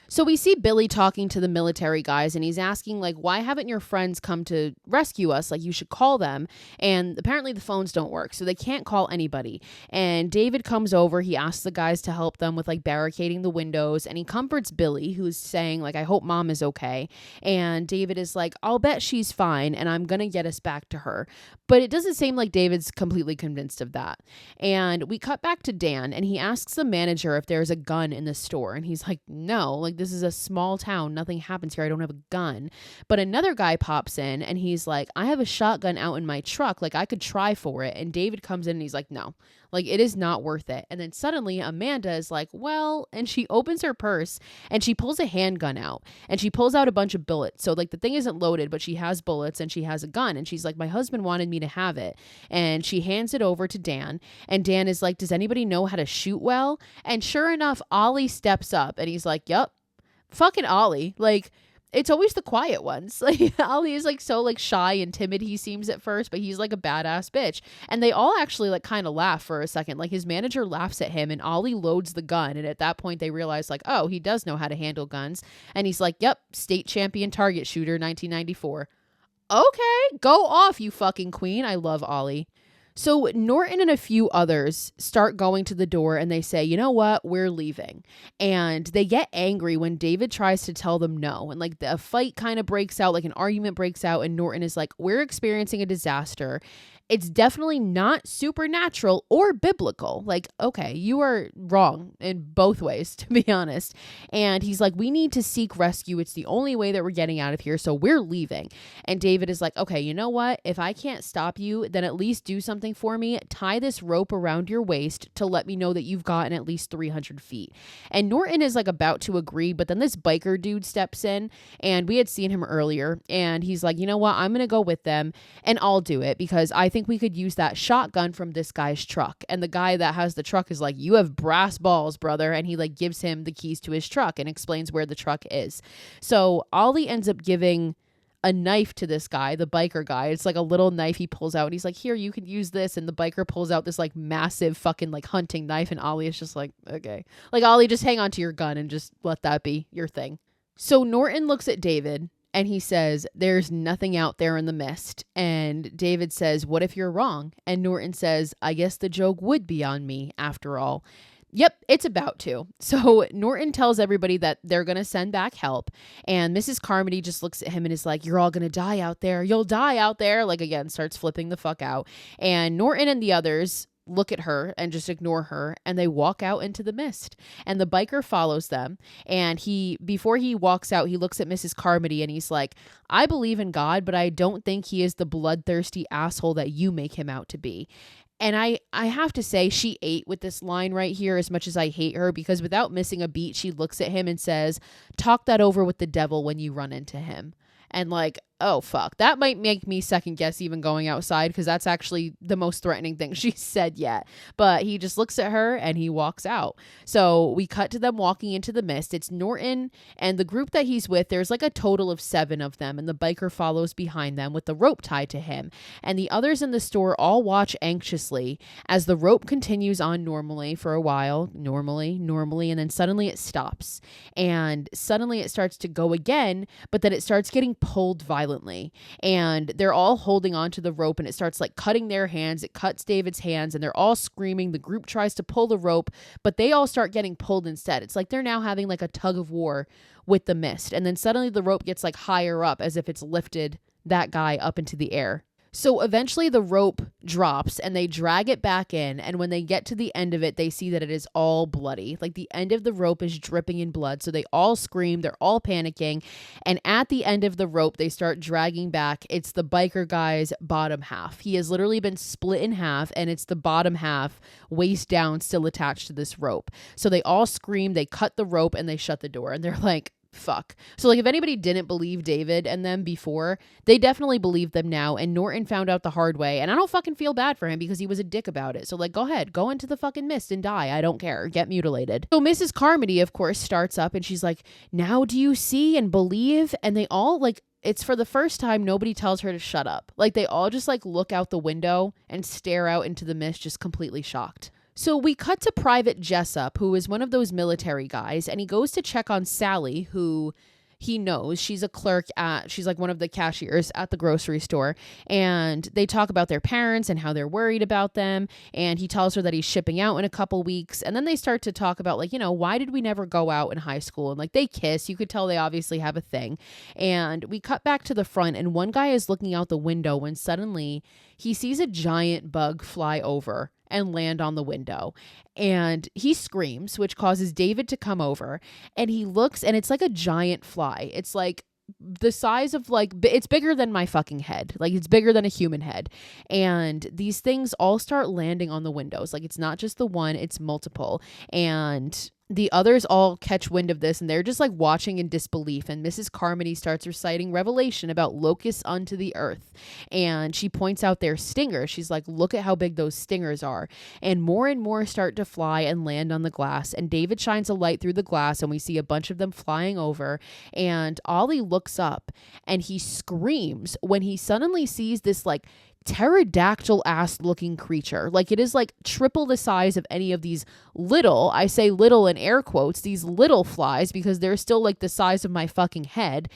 So we see Billy talking to the military guys, and he's asking, like, why haven't your friends come to rescue us? Like, you should call them. And apparently the phones don't work, so they can't call anybody. And David comes over. He asks the guys to help them with, like, barricading the windows, and he comforts Billy, who's saying, like, I hope mom is okay. And David is like, I'll bet she's fine, and I'm gonna get us back to her. But it doesn't seem like David's completely convinced of that. And we cut back to Dan, and he asks the manager if there's a gun in the store. And he's like, no, like, this is a small town. Nothing happens here. I don't have a gun. But another guy pops in, and he's like, I have a shotgun out in my truck. Like, I could try for it. And David comes in, and he's like, no, like, it is not worth it. And then suddenly Amanda is like, well, and she opens her purse, and she pulls a handgun out, and she pulls out a bunch of bullets. So, like, the thing isn't loaded, but she has bullets, and she has a gun. And she's like, my husband wanted me to have it. And she hands it over to Dan, and Dan is like, does anybody know how to shoot well? And sure enough, Ollie steps up, and he's like, yep. Fucking Ollie. Like, it's always the quiet ones. Like, Ollie is like so like shy and timid, he seems at first, but he's like a badass bitch. And they all actually like kind of laugh for a second. Like, his manager laughs at him, and Ollie loads the gun. And at that point they realize, like, oh, he does know how to handle guns. And he's like, yep, state champion target shooter 1994. Okay, go off, you fucking queen. I love Ollie. So Norton and a few others start going to the door, and they say, you know what, we're leaving. And they get angry when David tries to tell them no. And like a fight kind of breaks out, like an argument breaks out, and Norton is like, we're experiencing a disaster. It's definitely not supernatural or biblical. Like, okay, you are wrong in both ways, to be honest. And he's like, we need to seek rescue. It's the only way that we're getting out of here. So we're leaving. And David is like, okay, you know what? If I can't stop you, then at least do something for me. Tie this rope around your waist to let me know that you've gotten at least 300 feet. And Norton is like about to agree, but then this biker dude steps in, and we had seen him earlier. And he's like, you know what? I'm going to go with them, and I'll do it because I think we could use that shotgun from this guy's truck. And the guy that has the truck is like, you have brass balls, brother. And he like gives him the keys to his truck and explains where the truck is. So Ollie ends up giving a knife to this guy, the biker guy. It's like a little knife he pulls out, and he's like, here, you can use this. And the biker pulls out this like massive fucking like hunting knife, and Ollie is just like, okay, like, Ollie, just hang on to your gun and just let that be your thing. So Norton looks at David, and he says, there's nothing out there in the mist. And David says, what if you're wrong? And Norton says, I guess the joke would be on me after all. Yep, it's about to. So Norton tells everybody that they're going to send back help. And Mrs. Carmody just looks at him and is like, you're all going to die out there. You'll die out there. Like, again, starts flipping the fuck out. And Norton and the others look at her and just ignore her, and they walk out into the mist. And the biker follows them, and before he walks out, he looks at Mrs. Carmody, and he's like, I believe in God, but I don't think he is the bloodthirsty asshole that you make him out to be. And I have to say, she ate with this line right here, as much as I hate her, because without missing a beat, she looks at him and says, talk that over with the devil when you run into him. And like, oh, fuck. That might make me second guess even going outside, because that's actually the most threatening thing she said yet. But he just looks at her and he walks out. So we cut to them walking into the mist. It's Norton and the group that he's with. There's like a total of 7 of them, and the biker follows behind them with the rope tied to him. And the others in the store all watch anxiously as the rope continues on normally for a while, normally, and then suddenly it stops. And suddenly it starts to go again, but then it starts getting pulled violently. And they're all holding onto the rope, and it starts like cutting their hands. It cuts David's hands, and they're all screaming. The group tries to pull the rope, but they all start getting pulled instead. It's like they're now having like a tug of war with the mist. And then suddenly the rope gets like higher up, as if it's lifted that guy up into the air. So eventually the rope drops and they drag it back in. And when they get to the end of it, they see that it is all bloody. Like the end of the rope is dripping in blood. So they all scream. They're all panicking. And at the end of the rope, they start dragging back. It's the biker guy's bottom half. He has literally been split in half, and it's the bottom half, waist down, still attached to this rope. So they all scream. They cut the rope and they shut the door. And they're like, fuck. So like if anybody didn't believe David and them before, they definitely believe them now. And Norton found out the hard way, and I don't fucking feel bad for him because he was a dick about it. So like, go ahead, go into the fucking mist and die. I don't care. Get mutilated. So Mrs. Carmody, of course, starts up and she's like, now do you see and believe? And they all like, it's for the first time nobody tells her to shut up. Like they all just like look out the window and stare out into the mist, just completely shocked. So we cut to Private Jessup, who is one of those military guys, and he goes to check on Sally, who he knows. She's a clerk she's like one of the cashiers at the grocery store. And they talk about their parents and how they're worried about them. And he tells her that he's shipping out in a couple weeks. And then they start to talk about like, why did we never go out in high school? And like they kiss. You could tell they obviously have a thing. And we cut back to the front, and one guy is looking out the window when suddenly he sees a giant bug fly over and land on the window. And he screams, which causes David to come over, and he looks, and it's like a giant fly. It's like the size of like, it's bigger than my fucking head. Like it's bigger than a human head. And these things all start landing on the windows. Like it's not just the one, it's multiple. And the others all catch wind of this, and they're just like watching in disbelief. And Mrs. Carmody starts reciting Revelation about locusts unto the earth. And she points out their stingers. She's like, look at how big those stingers are. And more start to fly and land on the glass. And David shines a light through the glass, and we see a bunch of them flying over. And Ollie looks up and he screams when he suddenly sees this like pterodactyl ass looking creature. Like it is like triple the size of any of these little, I say little in air quotes, these little flies, because they're still like the size of my fucking head.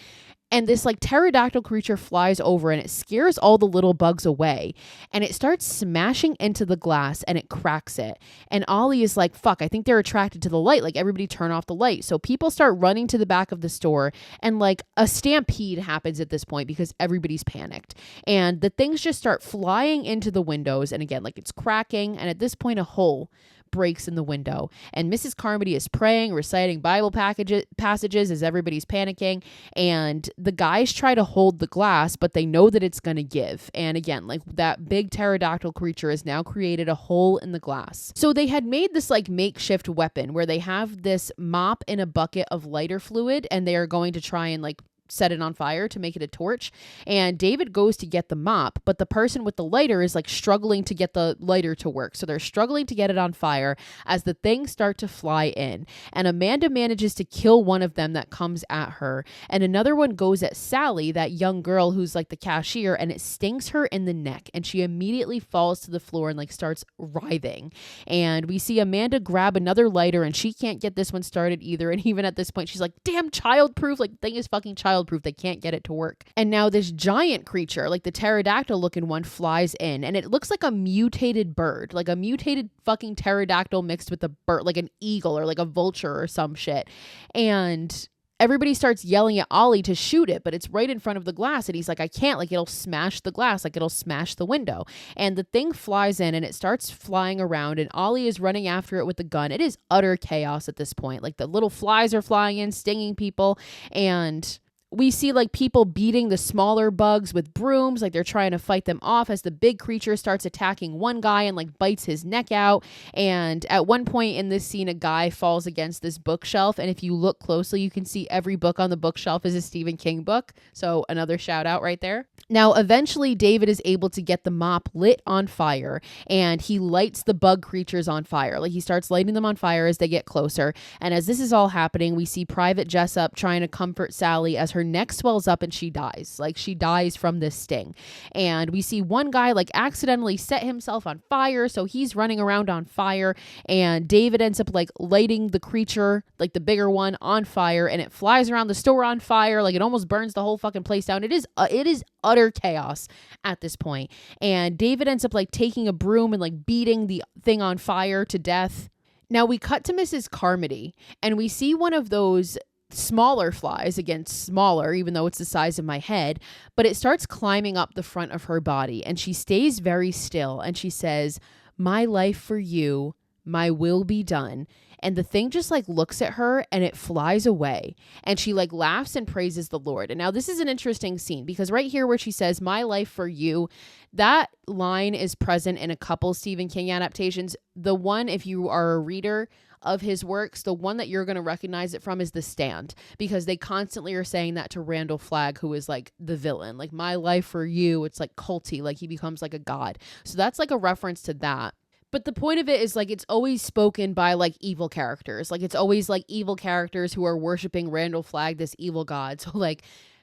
And this like pterodactyl creature flies over, and it scares all the little bugs away, and it starts smashing into the glass, and it cracks it. And Ollie is like, fuck, I think they're attracted to the light. Like everybody turn off the light. So people start running to the back of the store, and like a stampede happens at this point because everybody's panicked. And the things just start flying into the windows. And again, like it's cracking. And at this point, a hole breaks in the window, and Mrs. Carmody is praying, reciting Bible passages as everybody's panicking. And the guys try to hold the glass, but they know that it's going to give. And again, like that big pterodactyl creature has now created a hole in the glass. So they had made this like makeshift weapon where they have this mop in a bucket of lighter fluid, and they are going to try and like set it on fire to make it a torch. And David goes to get the mop, but the person with the lighter is like struggling to get the lighter to work. So they're struggling to get it on fire as the things start to fly in. And Amanda manages to kill one of them that comes at her. And another one goes at Sally, that young girl who's like the cashier, and it stings her in the neck. And she immediately falls to the floor and like starts writhing. And we see Amanda grab another lighter, and she can't get this one started either. And even at this point, she's like, damn, childproof. Like thing is fucking childproof. They can't get it to work. And now this giant creature, like the pterodactyl looking one, flies in, and it looks like a mutated bird, like a mutated fucking pterodactyl mixed with a bird, like an eagle or like a vulture or some shit. And everybody starts yelling at Ollie to shoot it, but it's right in front of the glass. And he's like, I can't, like it'll smash the glass, like it'll smash the window. And the thing flies in, and it starts flying around, and Ollie is running after it with the gun. It is utter chaos at this point. Like the little flies are flying in, stinging people. And We see like people beating the smaller bugs with brooms, like they're trying to fight them off as the big creature starts attacking one guy and like bites his neck out. And at one point in this scene, a guy falls against this bookshelf. And if you look closely, you can see every book on the bookshelf is a Stephen King book. So another shout out right there. Now, eventually, David is able to get the mop lit on fire, and he lights the bug creatures on fire. Like he starts lighting them on fire as they get closer. And as this is all happening, we see Private Jessup trying to comfort Sally as her neck swells up and she dies. Like she dies from this sting. And we see one guy like accidentally set himself on fire, so he's running around on fire. And David ends up like lighting the creature, like the bigger one, on fire, and it flies around the store on fire. Like it almost burns the whole fucking place down. It is utter chaos at this point. And David ends up like taking a broom and like beating the thing on fire to death. Now we cut to Mrs. Carmody and we see one of those smaller flies, again smaller even though it's the size of my head, but it starts climbing up the front of her body, and she stays very still and she says, "My life for you, my will be done." And the thing just like looks at her and it flies away. And she like laughs and praises the Lord. And now this is an interesting scene because right here where she says, "My life for you," that line is present in a couple Stephen King adaptations. The one, if you are a reader of his works, the one that you're going to recognize it from is The Stand, because they constantly are saying that to Randall Flagg, who is like the villain, like "my life for you." It's like culty, like he becomes like a god. So that's like a reference to that. But the point of it is like it's always spoken by like evil characters. Like it's always like evil characters who are worshiping Randall Flagg, this evil god. So like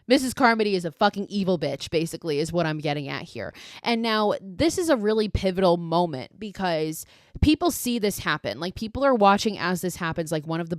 Mrs. Carmody is a fucking evil bitch, basically, is what I'm getting at here. And now this is a really pivotal moment because people see this happen. Like people are watching as this happens. Like one of the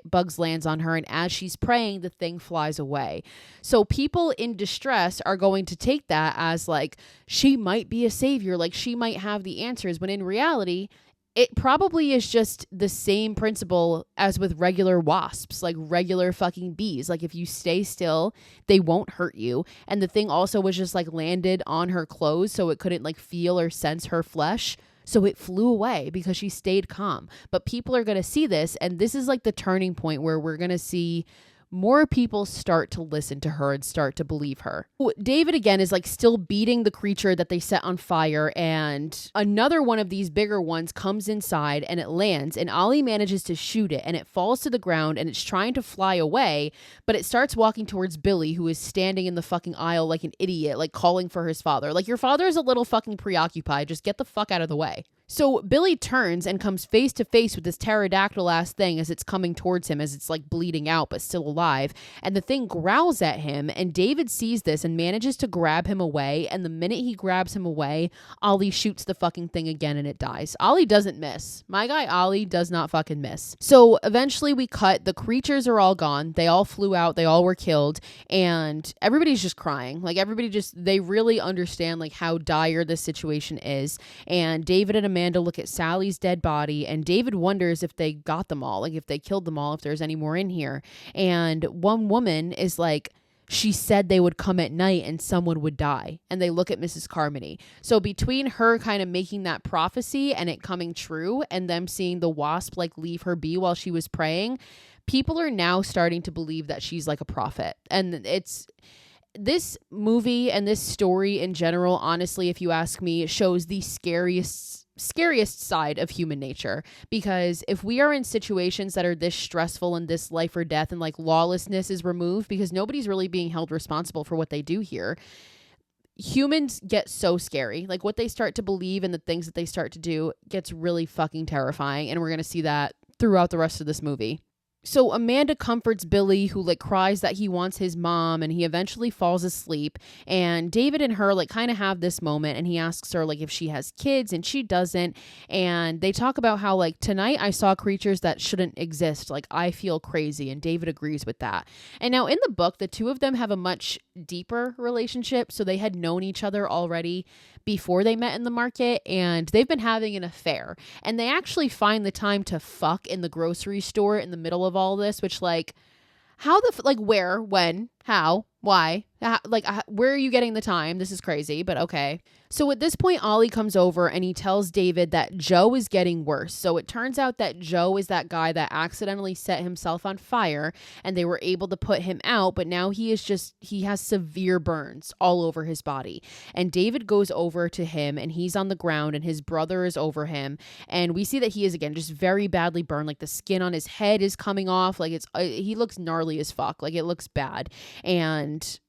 bugs lands on her, and as she's praying, the thing flies away. So people in distress are going to take that as like she might be a savior, like she might have the answers, when in reality, it probably is just the same principle as with regular wasps, like regular fucking bees. Like if you stay still, they won't hurt you. And the thing also was just like landed on her clothes, so it couldn't like feel or sense her flesh. So it flew away because she stayed calm. But people are going to see this, and this is like the turning point where we're going to see more people start to listen to her and start to believe her. David again is like still beating the creature that they set on fire, and another one of these bigger ones comes inside and it lands, and Ollie manages to shoot it and it falls to the ground and it's trying to fly away, but it starts walking towards Billy, who is standing in the fucking aisle like an idiot, like calling for his father. Like, your father is a little fucking preoccupied. Just get the fuck out of the way. So Billy turns and comes face to face with this pterodactyl ass thing as it's coming towards him, as it's like bleeding out but still alive. And the thing growls at him, and David sees this and manages to grab him away. And the minute he grabs him away, Ollie shoots the fucking thing again and it dies. Ollie doesn't miss. My guy Ollie does not fucking miss. So eventually we cut. The creatures are all gone. They all flew out. They all were killed. And everybody's just crying. Like they really understand like how dire this situation is. And David and Amanda look at Sally's dead body, and David wonders if they got them all, like if they killed them all, if there's any more in here. And one woman is like, she said they would come at night and someone would die. And they look at Mrs. Carmody. So between her kind of making that prophecy and it coming true, and them seeing the wasp like leave her be while she was praying, people are now starting to believe that she's like a prophet. And this movie and this story in general, honestly, if you ask me, shows the scariest side of human nature. Because if we are in situations that are this stressful and this life or death, and like lawlessness is removed because nobody's really being held responsible for what they do here, humans get so scary. Like what they start to believe and the things that they start to do gets really fucking terrifying. And we're going to see that throughout the rest of this movie. So Amanda comforts Billy, who like cries that he wants his mom, and he eventually falls asleep. And David and her like kind of have this moment, and he asks her like if she has kids, and she doesn't. And they talk about how like, tonight I saw creatures that shouldn't exist. Like, I feel crazy. And David agrees with that. And now in the book, the two of them have a much deeper relationship. So they had known each other already before they met in the market, and they've been having an affair. And they actually find the time to fuck in the grocery store in the middle of all this, which like, how the like, where, when, how, why, Where are you getting the time? This is crazy, but okay. So at this point, Ollie comes over and he tells David that Joe is getting worse. So it turns out that Joe is that guy that accidentally set himself on fire and they were able to put him out. But now he has severe burns all over his body. And David goes over to him and he's on the ground and his brother is over him. And we see that he is, again, just very badly burned. Like the skin on his head is coming off. Like he looks gnarly as fuck. Like it looks bad. And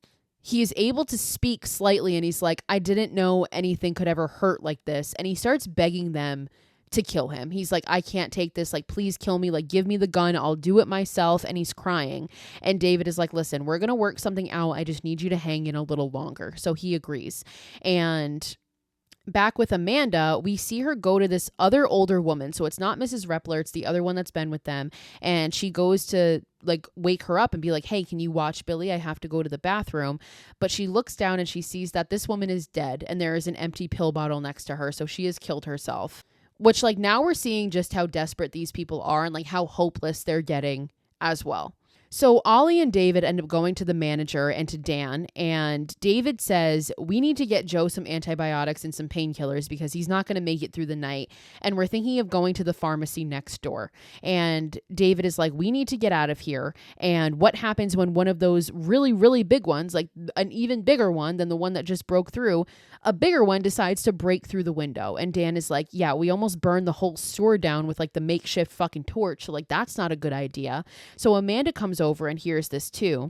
he is able to speak slightly and he's like, I didn't know anything could ever hurt like this. And he starts begging them to kill him. He's like, I can't take this. Like, please kill me. Like, give me the gun. I'll do it myself. And he's crying. And David is like, listen, we're going to work something out. I just need you to hang in a little longer. So he agrees. And back with Amanda, we see her go to this other older woman. So it's not Mrs. Repler, it's the other one that's been with them. And she goes to like wake her up and be like, hey, can you watch Billy? I have to go to the bathroom. But she looks down and she sees that this woman is dead and there is an empty pill bottle next to her. So she has killed herself, which like now we're seeing just how desperate these people are and like how hopeless they're getting as well. So Ollie and David end up going to the manager and to Dan, and David says, we need to get Joe some antibiotics and some painkillers because he's not going to make it through the night. And we're thinking of going to the pharmacy next door. And David is like, we need to get out of here. And what happens when one of those really, really big ones, like an even bigger one than the one that just broke through, a bigger one decides to break through the window? And Dan is like, yeah, we almost burned the whole store down with like the makeshift fucking torch. So like, that's not a good idea. So Amanda comes over and hears this too.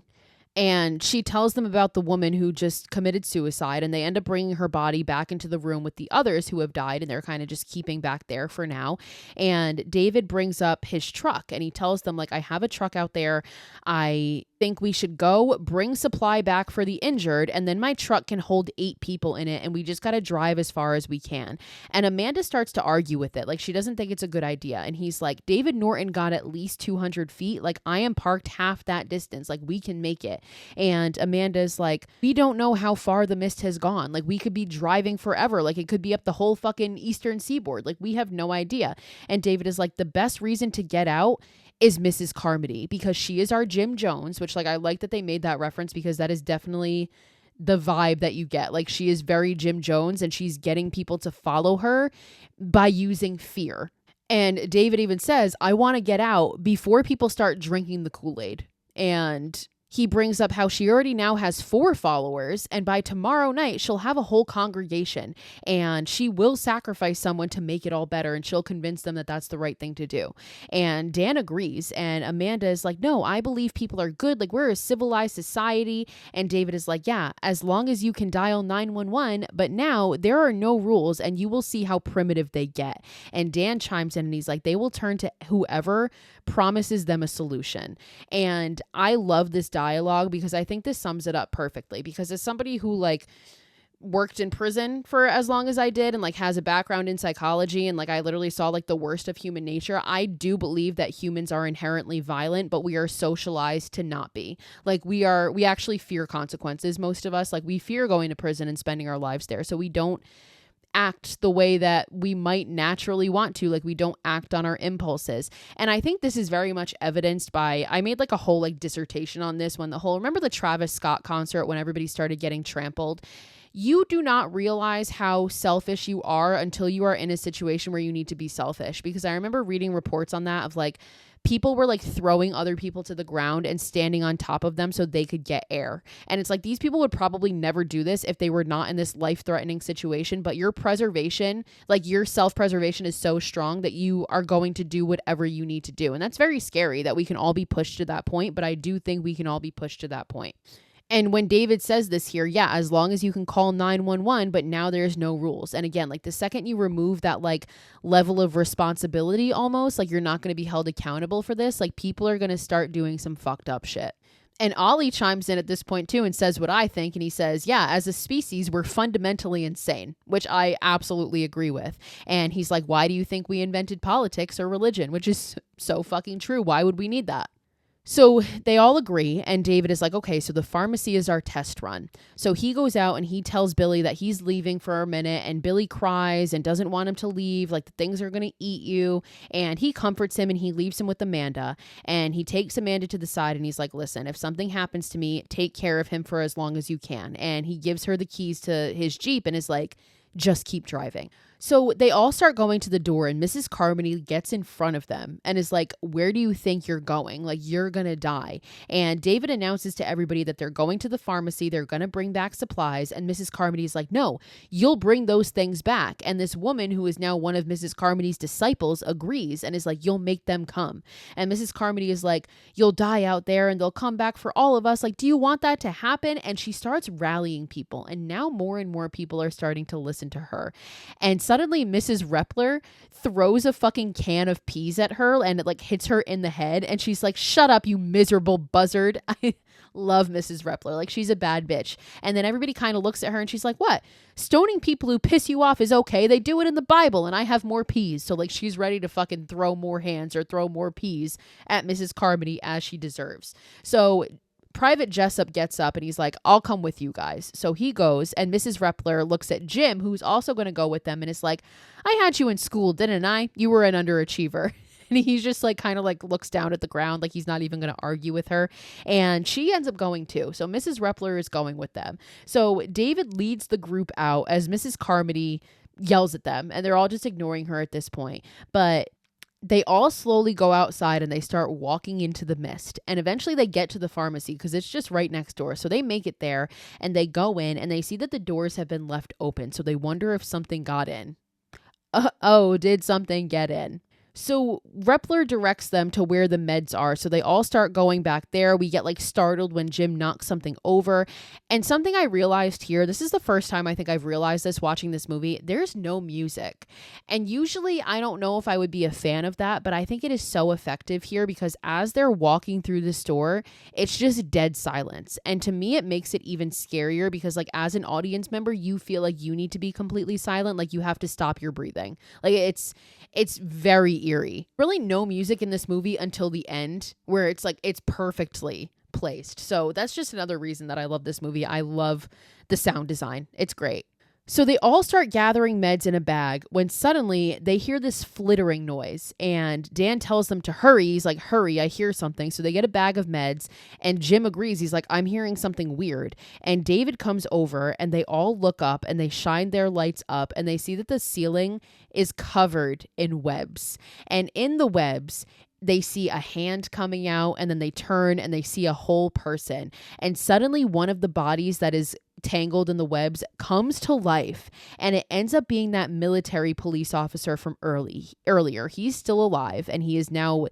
And she tells them about the woman who just committed suicide, and they end up bringing her body back into the room with the others who have died, and they're kind of just keeping back there for now. And David brings up his truck, and he tells them, like, I have a truck out there. I think we should go bring supply back for the injured, and then my truck can hold 8 people in it, and we just got to drive as far as we can. And Amanda starts to argue with it. Like, she doesn't think it's a good idea. And he's like, David Norton got at least 200 feet. Like, I am parked half that distance. Like, we can make it. And Amanda's like, we don't know how far the mist has gone. Like, we could be driving forever. Like, it could be up the whole fucking eastern seaboard. Like, we have no idea. And David is like, the best reason to get out is Mrs. Carmody, because she is our Jim Jones, which, like, I like that they made that reference because that is definitely the vibe that you get. Like, she is very Jim Jones and she's getting people to follow her by using fear. And David even says, I want to get out before people start drinking the Kool-Aid. And he brings up how she already now has 4 followers, and by tomorrow night, she'll have a whole congregation, and she will sacrifice someone to make it all better, and she'll convince them that that's the right thing to do. And Dan agrees, and Amanda is like, no, I believe people are good. Like, we're a civilized society. And David is like, yeah, as long as you can dial 911, but now there are no rules, and you will see how primitive they get. And Dan chimes in, and he's like, they will turn to whoever promises them a solution. And I love this dialogue because I think this sums it up perfectly, because as somebody who like worked in prison for as long as I did and like has a background in psychology and like I literally saw like the worst of human nature, I do believe that humans are inherently violent, but we are socialized to not be. Like we actually fear consequences, most of us. Like we fear going to prison and spending our lives there, so we don't act the way that we might naturally want to. Like we don't act on our impulses. And I think this is very much evidenced by, I made like a whole like dissertation on this when remember the Travis Scott concert when everybody started getting trampled? You do not realize how selfish you are until you are in a situation where you need to be selfish. Because I remember reading reports on that of like people were like throwing other people to the ground and standing on top of them so they could get air. And it's like these people would probably never do this if they were not in this life-threatening situation. But your preservation, like your self-preservation is so strong that you are going to do whatever you need to do. And that's very scary that we can all be pushed to that point. But I do think we can all be pushed to that point. And when David says this here, yeah, as long as you can call 911, but now there's no rules. And again, like the second you remove that like level of responsibility, almost like you're not going to be held accountable for this, like people are going to start doing some fucked up shit. And Ollie chimes in at this point too and says what I think. And he says, yeah, as a species, we're fundamentally insane, which I absolutely agree with. And he's like, why do you think we invented politics or religion? Which is so fucking true. Why would we need that? So they all agree, and David is like, okay, so the pharmacy is our test run. So he goes out and he tells Billy that he's leaving for a minute, and Billy cries and doesn't want him to leave, like the things are going to eat you. And he comforts him and he leaves him with Amanda, and he takes Amanda to the side and he's like, listen, if something happens to me, take care of him for as long as you can. And he gives her the keys to his Jeep and is like, just keep driving. So they all start going to the door, and Mrs. Carmody gets in front of them and is like, where do you think you're going? Like, you're going to die. And David announces to everybody that they're going to the pharmacy. They're going to bring back supplies. And Mrs. Carmody is like, no, you'll bring those things back. And this woman, who is now one of Mrs. Carmody's disciples, agrees and is like, you'll make them come. And Mrs. Carmody is like, you'll die out there and they'll come back for all of us. Like, do you want that to happen? And she starts rallying people. And now more and more people are starting to listen to her. And suddenly Mrs. Repler throws a fucking can of peas at her and it like hits her in the head. And she's like, shut up, you miserable buzzard. I love Mrs. Repler. Like, she's a bad bitch. And then everybody kind of looks at her and she's like, what? Stoning people who piss you off is okay. They do it in the Bible and I have more peas. So like, she's ready to fucking throw more hands or throw more peas at Mrs. Carmody as she deserves. So Private Jessup gets up and he's like, I'll come with you guys. So he goes, and Mrs. Repler looks at Jim, who's also going to go with them, and is like, I had you in school, didn't I? You were an underachiever. And he's just like kind of like looks down at the ground, like he's not even going to argue with her. And she ends up going too. So Mrs. Repler is going with them. So David leads the group out as Mrs. Carmody yells at them, and they're all just ignoring her at this point. But they all slowly go outside and they start walking into the mist. And eventually they get to the pharmacy because it's just right next door. So they make it there and they go in and they see that the doors have been left open. So they wonder if something got in. Oh, did something get in? So Repler directs them to where the meds are. So they all start going back there. We get like startled when Jim knocks something over. And something I realized here, this is the first time I think I've realized this watching this movie, there's no music. And usually I don't know if I would be a fan of that, but I think it is so effective here because as they're walking through the store, it's just dead silence. And to me, it makes it even scarier because like as an audience member, you feel like you need to be completely silent. Like you have to stop your breathing. Like it's very eerie. Really no music in this movie until the end where it's like it's perfectly placed. So that's just another reason that I love this movie. I love the sound design. It's great. So they all start gathering meds in a bag when suddenly they hear this flittering noise and Dan tells them to hurry. He's like, hurry, I hear something. So they get a bag of meds and Jim agrees. He's like, I'm hearing something weird. And David comes over and they all look up and they shine their lights up and they see that the ceiling is covered in webs. And in the webs, they see a hand coming out and then they turn and they see a whole person. And suddenly one of the bodies that is tangled in the webs comes to life and it ends up being that military police officer from earlier. He's still alive and he is now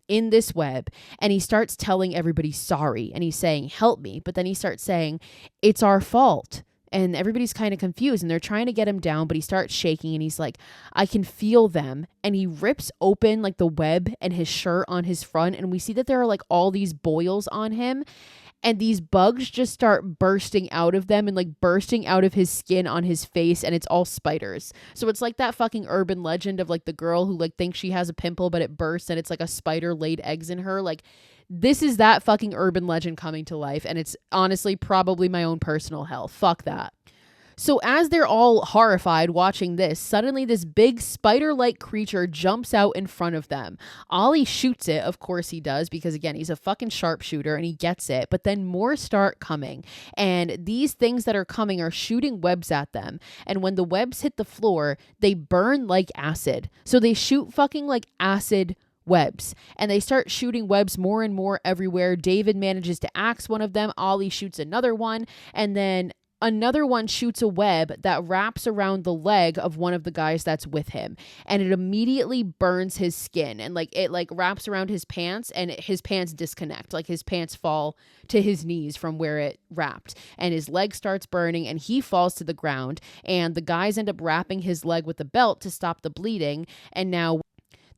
in this web and he starts telling everybody sorry and he's saying help me, but then he starts saying it's our fault. And everybody's kind of confused and they're trying to get him down, but he starts shaking and he's like, I can feel them. And he rips open like the web and his shirt on his front. And we see that there are like all these boils on him. And these bugs just start bursting out of them and like bursting out of his skin on his face. And it's all spiders. So it's like that fucking urban legend of like the girl who like thinks she has a pimple, but it bursts and it's like a spider laid eggs in her. Like this is that fucking urban legend coming to life. And it's honestly probably my own personal hell. Fuck that. So as they're all horrified watching this, suddenly this big spider-like creature jumps out in front of them. Ollie shoots it, of course he does, because again, he's a fucking sharpshooter and he gets it. But then more start coming. And these things that are coming are shooting webs at them. And when the webs hit the floor, they burn like acid. So they shoot fucking like acid webs and they start shooting webs more and more everywhere. David manages to axe one of them. Ollie shoots another one. And then another one shoots a web that wraps around the leg of one of the guys that's with him. And it immediately burns his skin. And like it like wraps around his pants and his pants disconnect. Like his pants fall to his knees from where it wrapped. And his leg starts burning and he falls to the ground. And the guys end up wrapping his leg with a belt to stop the bleeding. And now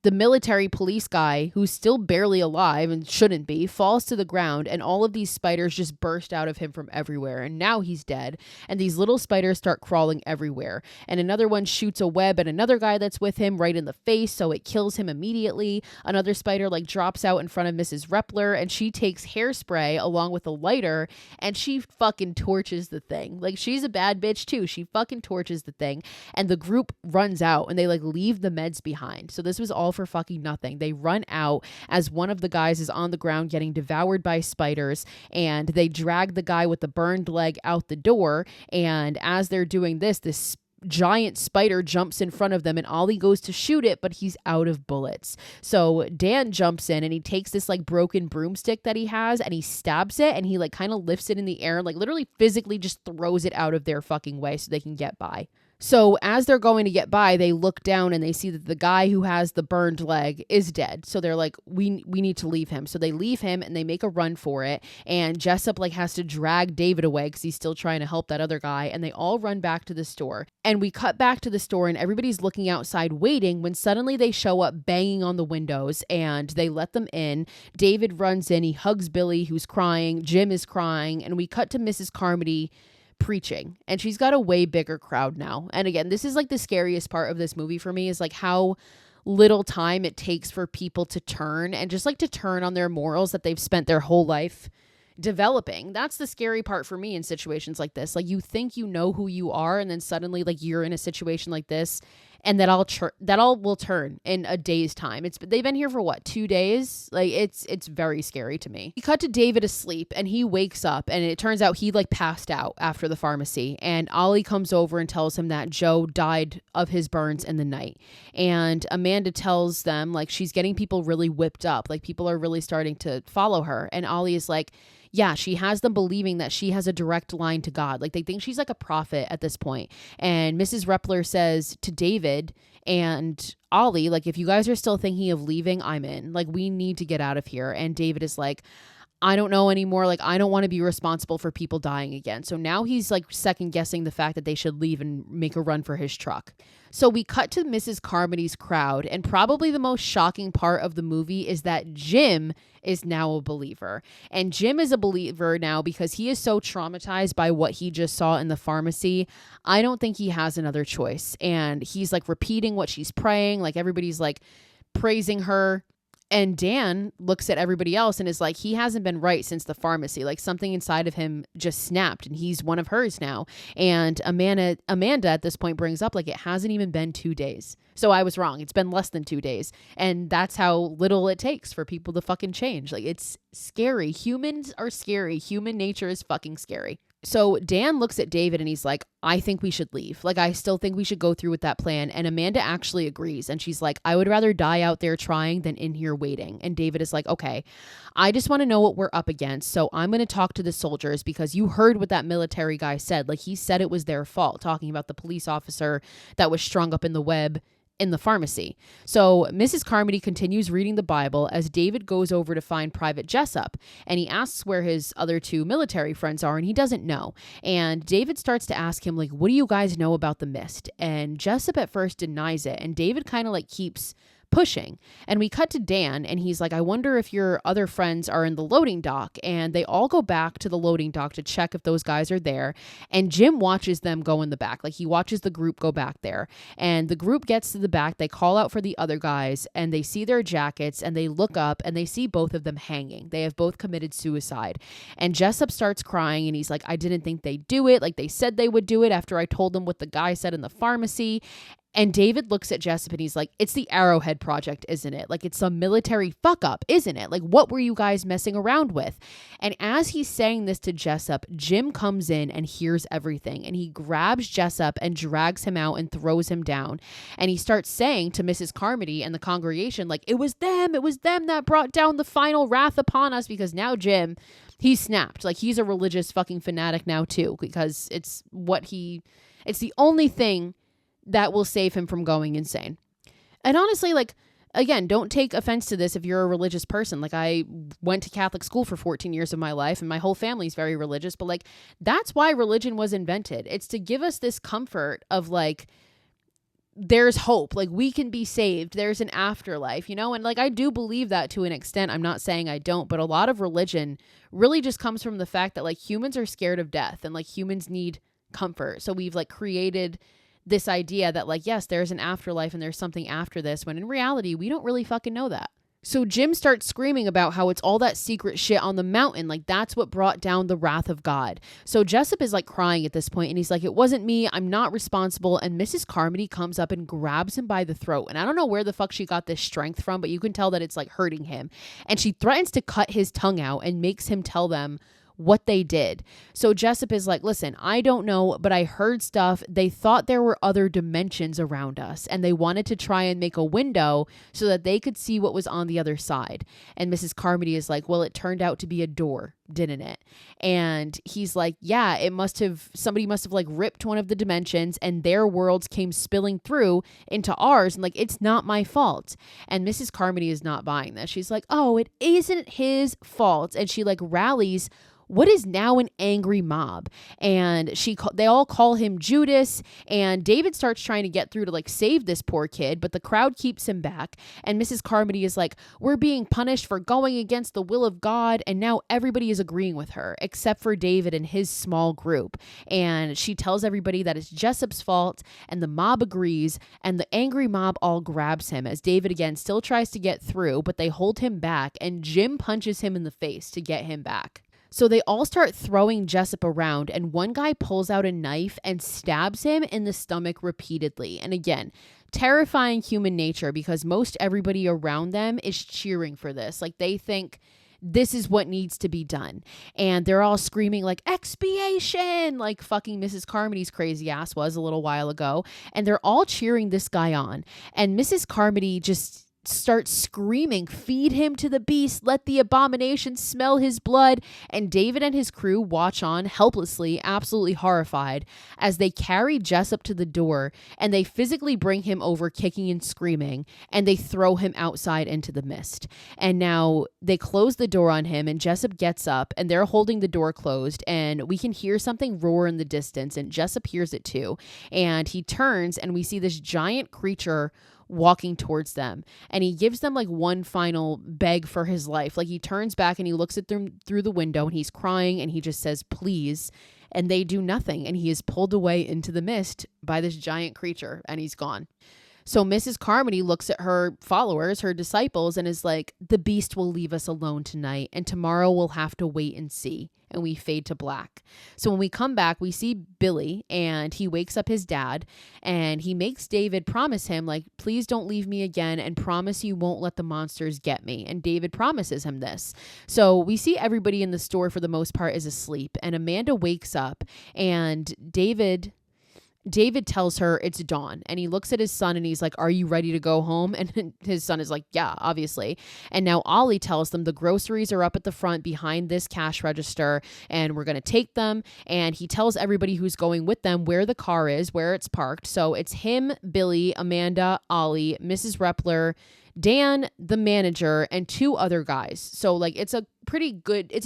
the military police guy, who's still barely alive and shouldn't be, falls to the ground, and all of these spiders just burst out of him from everywhere. And now he's dead. And these little spiders start crawling everywhere. And another one shoots a web at another guy that's with him right in the face, so it kills him immediately. Another spider like drops out in front of Mrs. Repler, and she takes hairspray along with a lighter, and she fucking torches the thing. Like, she's a bad bitch too. She fucking torches the thing. And the group runs out, and they like leave the meds behind. So this was all for fucking nothing. They run out as one of the guys is on the ground getting devoured by spiders, and they drag the guy with the burned leg out the door. And as they're doing this giant spider jumps in front of them, and Ollie goes to shoot it, but he's out of bullets. So Dan jumps in, and he takes this like broken broomstick that he has, and he stabs it, and he like kind of lifts it in the air, like literally physically just throws it out of their fucking way so they can get by. So as they're going to get by, they look down and they see that the guy who has the burned leg is dead. So they're like, we need to leave him. So they leave him and they make a run for it. And Jessup like has to drag David away because he's still trying to help that other guy. And they all run back to the store. And we cut back to the store and everybody's looking outside waiting when suddenly they show up banging on the windows and they let them in. David runs in. He hugs Billy, who's crying. Jim is crying. And we cut to Mrs. Carmody preaching, and she's got a way bigger crowd now. And again, this is like the scariest part of this movie for me, is like how little time it takes for people to turn, and just like to turn on their morals that they've spent their whole life developing. That's the scary part for me in situations like this. Like, you think you know who you are, and then suddenly like you're in a situation like this, and that all will turn in a day's time. They've been here for what, 2 days? Like, it's very scary to me. We cut to David asleep, and he wakes up, and it turns out he like passed out after the pharmacy, and Ollie comes over and tells him that Joe died of his burns in the night. And Amanda tells them like she's getting people really whipped up, like people are really starting to follow her, and Ollie is like, yeah, she has them believing that she has a direct line to God. Like, they think she's like a prophet at this point. And Mrs. Repler says to David and Ollie, like, if you guys are still thinking of leaving, I'm in. Like, we need to get out of here. And David is like, I don't know anymore. Like, I don't want to be responsible for people dying again. So now he's like second guessing the fact that they should leave and make a run for his truck. So we cut to Mrs. Carmody's crowd, and probably the most shocking part of the movie is that Jim is now a believer. And Jim is a believer now because he is so traumatized by what he just saw in the pharmacy. I don't think he has another choice. And he's like repeating what she's praying. Like, everybody's like praising her. And Dan looks at everybody else and is like, he hasn't been right since the pharmacy. Like, something inside of him just snapped, and he's one of hers now. And Amanda at this point brings up, like, it hasn't even been 2 days. So I was wrong. It's been less than 2 days. And that's how little it takes for people to fucking change. Like, it's scary. Humans are scary. Human nature is fucking scary. So Dan looks at David and he's like, I think we should leave. Like, I still think we should go through with that plan. And Amanda actually agrees. And she's like, I would rather die out there trying than in here waiting. And David is like, okay, I just want to know what we're up against. So I'm going to talk to the soldiers, because you heard what that military guy said. Like, he said it was their fault, talking about the police officer that was strung up in the web in the pharmacy. So Mrs. Carmody continues reading the Bible as David goes over to find Private Jessup, and he asks where his other two military friends are, and he doesn't know. And David starts to ask him, like, what do you guys know about the mist? And Jessup at first denies it, and David kind of like keeps pushing. And we cut to Dan, and he's like, I wonder if your other friends are in the loading dock. And they all go back to the loading dock to check if those guys are there. And Jim watches them go in the back. Like, he watches the group go back there. And the group gets to the back. They call out for the other guys, and they see their jackets, and they look up, and they see both of them hanging. They have both committed suicide. And Jessup starts crying, and he's like, I didn't think they'd do it. Like, they said they would do it after I told them what the guy said in the pharmacy. And David looks at Jessup and he's like, it's the Arrowhead Project, isn't it? Like, it's some military fuck up, isn't it? Like, what were you guys messing around with? And as he's saying this to Jessup, Jim comes in and hears everything. And he grabs Jessup and drags him out and throws him down. And he starts saying to Mrs. Carmody and the congregation, like, it was them that brought down the final wrath upon us. Because now Jim, he's snapped. Like, he's a religious fucking fanatic now too, because it's the only thing that will save him from going insane. And honestly, like, again, don't take offense to this if you're a religious person. Like, I went to Catholic school for 14 years of my life, and my whole family's very religious, but like, that's why religion was invented. It's to give us this comfort of like, there's hope. Like, we can be saved. There's an afterlife, you know? And like, I do believe that to an extent. I'm not saying I don't, but a lot of religion really just comes from the fact that like humans are scared of death and like humans need comfort. So we've like created this idea that like, yes, there's an afterlife and there's something after this, when in reality, we don't really fucking know that. So Jim starts screaming about how it's all that secret shit on the mountain. Like, that's what brought down the wrath of God. So Jessup is like crying at this point, and he's like, it wasn't me. I'm not responsible. And Mrs. Carmody comes up and grabs him by the throat. And I don't know where the fuck she got this strength from, but you can tell that it's like hurting him. And she threatens to cut his tongue out and makes him tell them what they did. So Jessup is like, listen, I don't know, but I heard stuff. They thought there were other dimensions around us, and they wanted to try and make a window so that they could see what was on the other side. And Mrs. Carmody is like, well, it turned out to be a door, didn't it? And he's like, yeah, somebody must have like ripped one of the dimensions and their worlds came spilling through into ours. And like, it's not my fault. And Mrs. Carmody is not buying this. She's like, oh, it isn't his fault. And she like rallies what is now an angry mob. And they all call him Judas, and David starts trying to get through to like save this poor kid, but the crowd keeps him back. And Mrs. Carmody is like, we're being punished for going against the will of God. And now everybody is agreeing with her except for David and his small group. And she tells everybody that it's Jessup's fault, and the mob agrees, and the angry mob all grabs him as David again still tries to get through, but they hold him back, and Jim punches him in the face to get him back. So they all start throwing Jessup around, and one guy pulls out a knife and stabs him in the stomach repeatedly. And again, terrifying human nature, because most everybody around them is cheering for this. Like, they think this is what needs to be done. And they're all screaming like expiation, like fucking Mrs. Carmody's crazy ass was a little while ago. And they're all cheering this guy on. And Mrs. Carmody just starts screaming, feed him to the beast, let the abomination smell his blood. And David and his crew watch on helplessly, absolutely horrified, as they carry Jessup to the door, and they physically bring him over kicking and screaming, and they throw him outside into the mist. And now they close the door on him, and Jessup gets up, and they're holding the door closed, and we can hear something roar in the distance, and Jessup hears it too. And he turns, and we see this giant creature walking towards them, and he gives them like one final beg for his life. Like, he turns back and he looks at them through the window, and he's crying, and he just says please, and they do nothing, and he is pulled away into the mist by this giant creature, and he's gone. So Mrs. Carmody looks at her followers, her disciples, and is like, the beast will leave us alone tonight, and tomorrow we'll have to wait and see. And we fade to black. So when we come back, we see Billy, and he wakes up his dad, and he makes David promise him, like, please don't leave me again, and promise you won't let the monsters get me. And David promises him this. So we see everybody in the store for the most part is asleep, and Amanda wakes up, and David tells her it's dawn, and he looks at his son and he's like, are you ready to go home? And his son is like, yeah, obviously. And now Ollie tells them the groceries are up at the front behind this cash register, and we're going to take them. And he tells everybody who's going with them where the car is, where it's parked. So it's him, Billy, Amanda, Ollie, Mrs. Repler, Dan, the manager, and two other guys. So like, it's a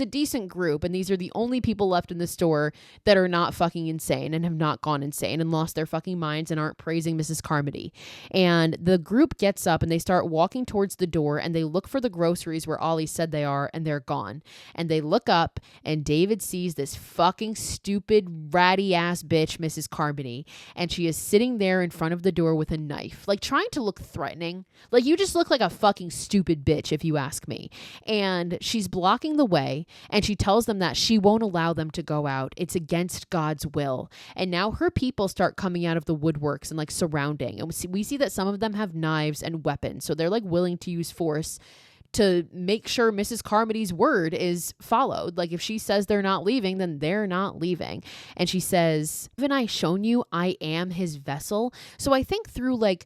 decent group, and these are the only people left in the store that are not fucking insane and have not gone insane and lost their fucking minds and aren't praising Mrs. Carmody. And the group gets up and they start walking towards the door, and they look for the groceries where Ollie said they are, and they're gone. And they look up, and David sees this fucking stupid ratty ass bitch, Mrs. Carmody, and she is sitting there in front of the door with a knife, like trying to look threatening. Like, you just look like a fucking stupid bitch, if you ask me. And she's blocking the way, and she tells them that she won't allow them to go out. It's against God's will. And now her people start coming out of the woodworks and like surrounding, and we see that some of them have knives and weapons, so they're like willing to use force to make sure Mrs. Carmody's word is followed. Like, if she says they're not leaving, then they're not leaving. And she says, haven't I shown you I am his vessel? So I think through like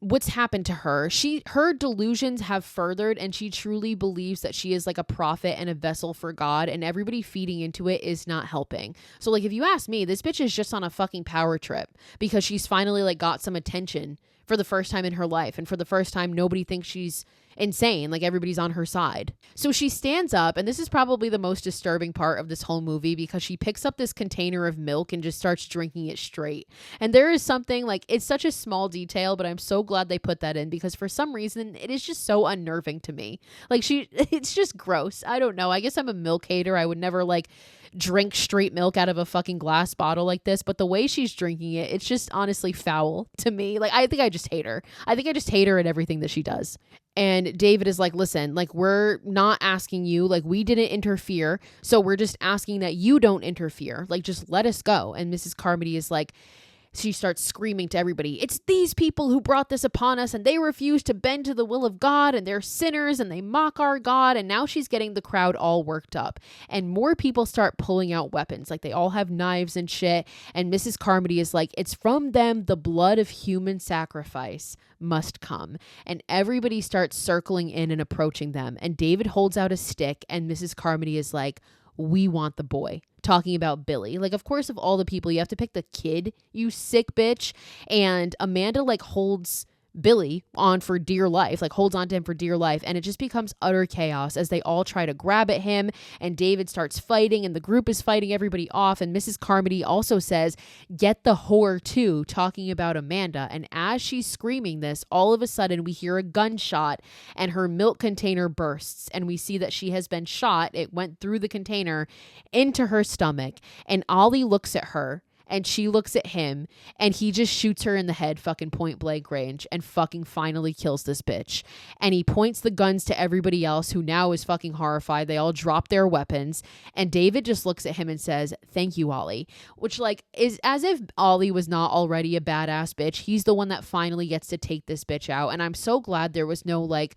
what's happened to her, her delusions have furthered, and she truly believes that she is like a prophet and a vessel for God, and everybody feeding into it is not helping. So like, if you ask me, this bitch is just on a fucking power trip because she's finally like got some attention for the first time in her life, and for the first time nobody thinks she's insane. Like everybody's on her side. So she stands up, and this is probably the most disturbing part of this whole movie because she picks up this container of milk and just starts drinking it straight. And there is something like, it's such a small detail, but I'm so glad they put that in because for some reason it is just so unnerving to me. Like it's just gross. I don't know. I guess I'm a milk hater. I would never like drink straight milk out of a fucking glass bottle like this, but the way she's drinking it, it's just honestly foul to me. Like I think I just hate her. I think I just hate her at everything that she does. And David is like, listen, like we're not asking you, like we didn't interfere, so we're just asking that you don't interfere. Like just let us go. And Mrs. Carmody is like, she starts screaming to everybody, it's these people who brought this upon us and they refuse to bend to the will of God and they're sinners and they mock our God. And now she's getting the crowd all worked up and more people start pulling out weapons. Like they all have knives and shit. And Mrs. Carmody is like, it's from them the blood of human sacrifice must come. And everybody starts circling in and approaching them. And David holds out a stick and Mrs. Carmody is like, we want the boy. Talking about Billy. Like, of course, of all the people, you have to pick the kid, you sick bitch. And Amanda, like, holds Billy on for dear life, like, holds on to him for dear life. And it just becomes utter chaos as they all try to grab at him. And David starts fighting, and the group is fighting everybody off. And Mrs. Carmody also says, get the whore too, talking about Amanda. And as she's screaming this, all of a sudden, we hear a gunshot, and her milk container bursts. And we see that she has been shot. It went through the container into her stomach. And Ollie looks at her. And she looks at him and he just shoots her in the head fucking point blank range and fucking finally kills this bitch. And he points the guns to everybody else who now is fucking horrified. They all drop their weapons and David just looks at him and says, thank you, Ollie, which like is as if Ollie was not already a badass bitch. He's the one that finally gets to take this bitch out. And I'm so glad there was no like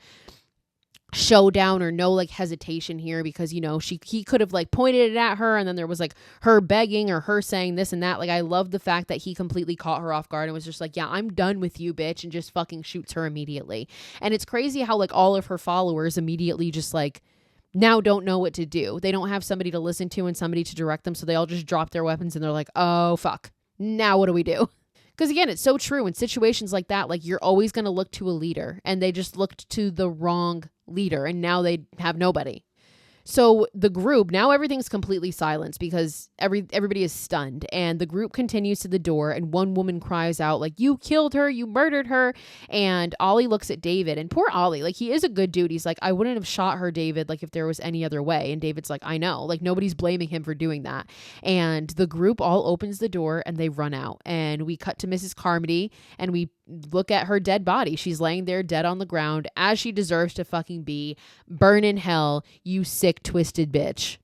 showdown or no like hesitation here because you know he could have like pointed it at her and then there was like her begging or her saying this and that. Like I love the fact that he completely caught her off guard and was just like, yeah, I'm done with you, bitch, and just fucking shoots her immediately. And it's crazy how like all of her followers immediately just like now don't know what to do. They don't have somebody to listen to and somebody to direct them, so they all just drop their weapons and they're like, oh fuck, now what do we do? Because again, it's so true in situations like that, like you're always going to look to a leader and they just looked to the wrong leader and now they have nobody. So the group, now everything's completely silenced because everybody is stunned and the group continues to the door and one woman cries out like, you killed her, you murdered her. And Ollie looks at David and poor Ollie, like he is a good dude. He's like, I wouldn't have shot her, David, like if there was any other way. And David's like, I know, like nobody's blaming him for doing that. And the group all opens the door and they run out and we cut to Mrs. Carmody and we look at her dead body. She's laying there dead on the ground as she deserves to fucking be. Burn in hell, you sick, twisted bitch.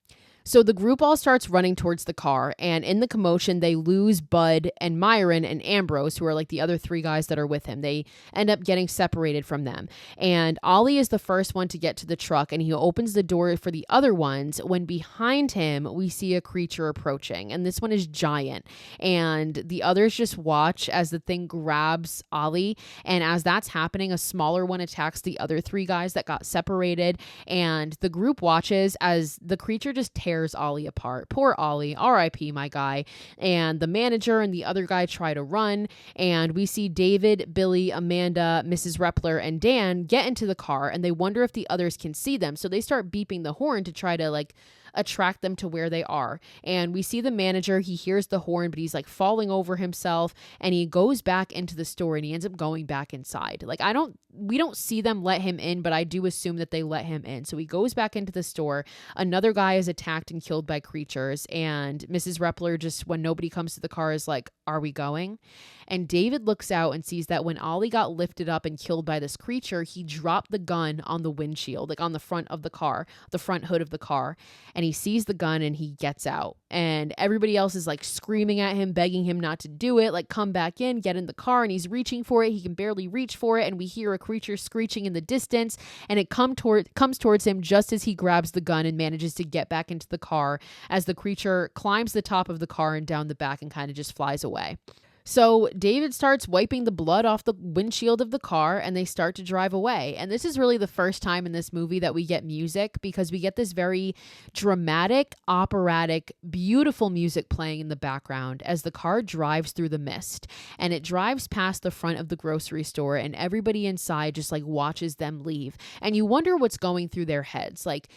So the group all starts running towards the car, and in the commotion, they lose Bud and Myron and Ambrose, who are like the other three guys that are with him. They end up getting separated from them. And Ollie is the first one to get to the truck, and he opens the door for the other ones when behind him, we see a creature approaching. And this one is giant. And the others just watch as the thing grabs Ollie. And as that's happening, a smaller one attacks the other three guys that got separated. And the group watches as the creature just tears Ollie apart. Poor Ollie, R.I.P. my guy. And the manager and the other guy try to run, and we see David, Billy, Amanda, Mrs. Repler, and Dan get into the car, and they wonder if the others can see them. So they start beeping the horn to try to like attract them to where they are. And we see the manager, he hears the horn, but he's like falling over himself, and he goes back into the store and he ends up going back inside. Like we don't see them let him in, but I do assume that they let him in. So he goes back into the store. Another guy is attacked and killed by creatures. And Mrs. Repler just, when nobody comes to the car, is like, are we going? And David looks out and sees that when Ollie got lifted up and killed by this creature, he dropped the gun on the windshield, like on the front of the car, the front hood of the car. And he sees the gun and he gets out. And everybody else is like screaming at him, begging him not to do it. Like, come back in, get in the car. And he's reaching for it. He can barely reach for it. And we hear a creature screeching in the distance. And it comes towards him just as he grabs the gun and manages to get back into the car as the creature climbs the top of the car and down the back and kind of just flies away. So David starts wiping the blood off the windshield of the car and they start to drive away. And this is really the first time in this movie that we get music, because we get this very dramatic, operatic, beautiful music playing in the background as the car drives through the mist. And it drives past the front of the grocery store and everybody inside just like watches them leave. And you wonder what's going through their heads. Like,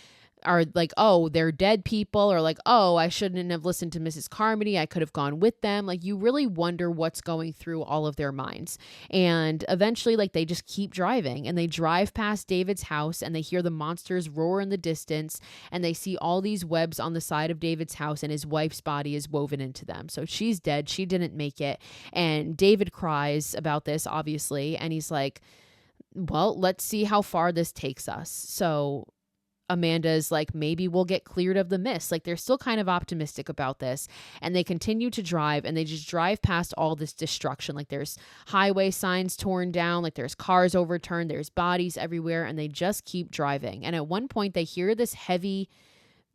are like, oh, they're dead people, or like, oh, I shouldn't have listened to Mrs. Carmody. I could have gone with them. Like, you really wonder what's going through all of their minds. And eventually, like, they just keep driving and they drive past David's house and they hear the monsters roar in the distance and they see all these webs on the side of David's house and his wife's body is woven into them. So she's dead. She didn't make it. And David cries about this, obviously. And he's like, well, let's see how far this takes us. So Amanda's like, maybe we'll get cleared of the mist. Like, they're still kind of optimistic about this. And they continue to drive and they just drive past all this destruction. Like, there's highway signs torn down, like there's cars overturned, there's bodies everywhere, and they just keep driving. And at one point they hear this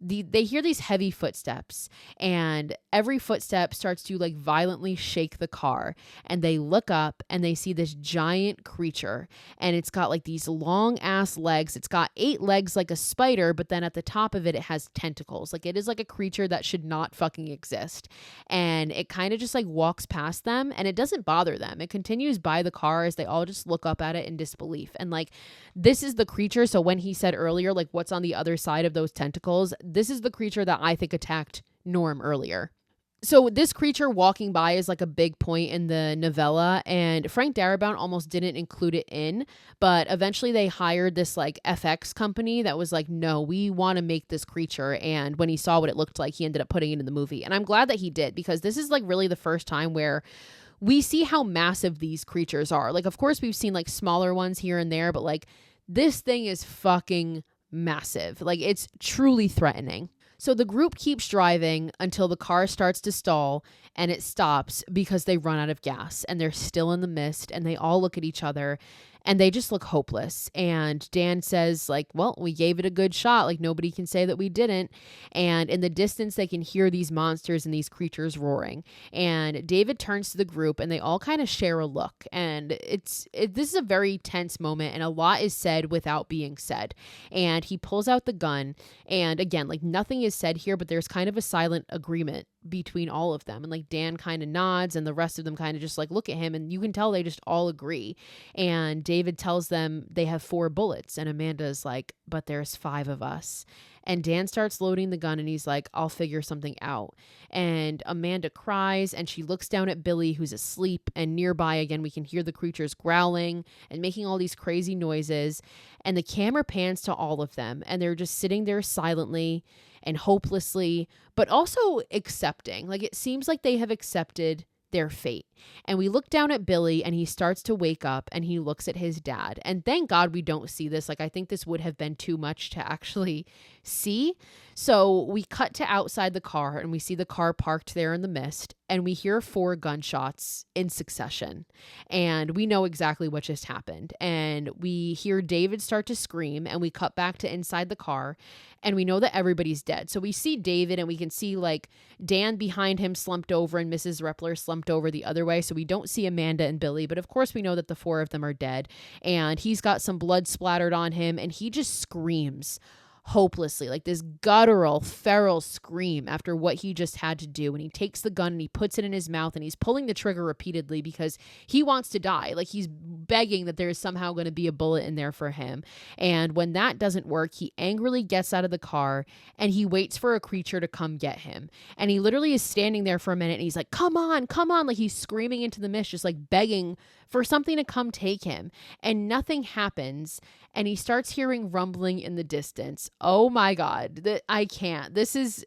they hear these heavy footsteps, and every footstep starts to like violently shake the car, and they look up and they see this giant creature, and it's got like these long ass legs. It's got 8 legs like a spider, but then at the top of it, it has tentacles. Like, it is like a creature that should not fucking exist. And it kind of just like walks past them and it doesn't bother them. It continues by the car as they all just look up at it in disbelief. And like, this is the creature. So when he said earlier, like, what's on the other side of those tentacles, this is the creature that I think attacked Norm earlier. So this creature walking by is like a big point in the novella, and Frank Darabont almost didn't include it in, but eventually they hired this like FX company that was like, no, we want to make this creature. And when he saw what it looked like, he ended up putting it in the movie. And I'm glad that he did, because this is like really the first time where we see how massive these creatures are. Like, of course we've seen like smaller ones here and there, but like this thing is fucking massive. Like, it's truly threatening. So the group keeps driving until the car starts to stall, and it stops because they run out of gas and they're still in the mist, and they all look at each other and they just look hopeless. And Dan says like, well, we gave it a good shot. Like, nobody can say that we didn't. And in the distance, they can hear these monsters and these creatures roaring. And David turns to the group and they all kind of share a look. And this is a very tense moment, and a lot is said without being said. And he pulls out the gun, and again, like, nothing is said here, but there's kind of a silent agreement between all of them. And like, Dan kind of nods and the rest of them kind of just like look at him, and you can tell they just all agree. And David tells them they have 4 bullets, and Amanda's like, but there's 5 of us. And Dan starts loading the gun and he's like, I'll figure something out. And Amanda cries and she looks down at Billy, who's asleep, and nearby again we can hear the creatures growling and making all these crazy noises. And the camera pans to all of them and they're just sitting there silently and hopelessly, but also accepting. Like, it seems like they have accepted their fate. And we look down at Billy and he starts to wake up and he looks at his dad. And thank God we don't see this. Like, I think this would have been too much to actually see. So we cut to outside the car and we see the car parked there in the mist, and we hear 4 gunshots in succession. And we know exactly what just happened. And we hear David start to scream, and we cut back to inside the car and we know that everybody's dead. So we see David and we can see like Dan behind him slumped over and Mrs. Repler slumped over the other way. So we don't see Amanda and Billy, but of course we know that the 4 of them are dead, and he's got some blood splattered on him and he just screams hopelessly, like this guttural, feral scream after what he just had to do. And he takes the gun and he puts it in his mouth and he's pulling the trigger repeatedly because he wants to die. Like, he's begging that there is somehow going to be a bullet in there for him. And when that doesn't work, he angrily gets out of the car and he waits for a creature to come get him. And he literally is standing there for a minute and he's like, come on, come on. Like, he's screaming into the mist, just like begging for something to come take him. And nothing happens. And he starts hearing rumbling in the distance. Oh my God. I can't. This is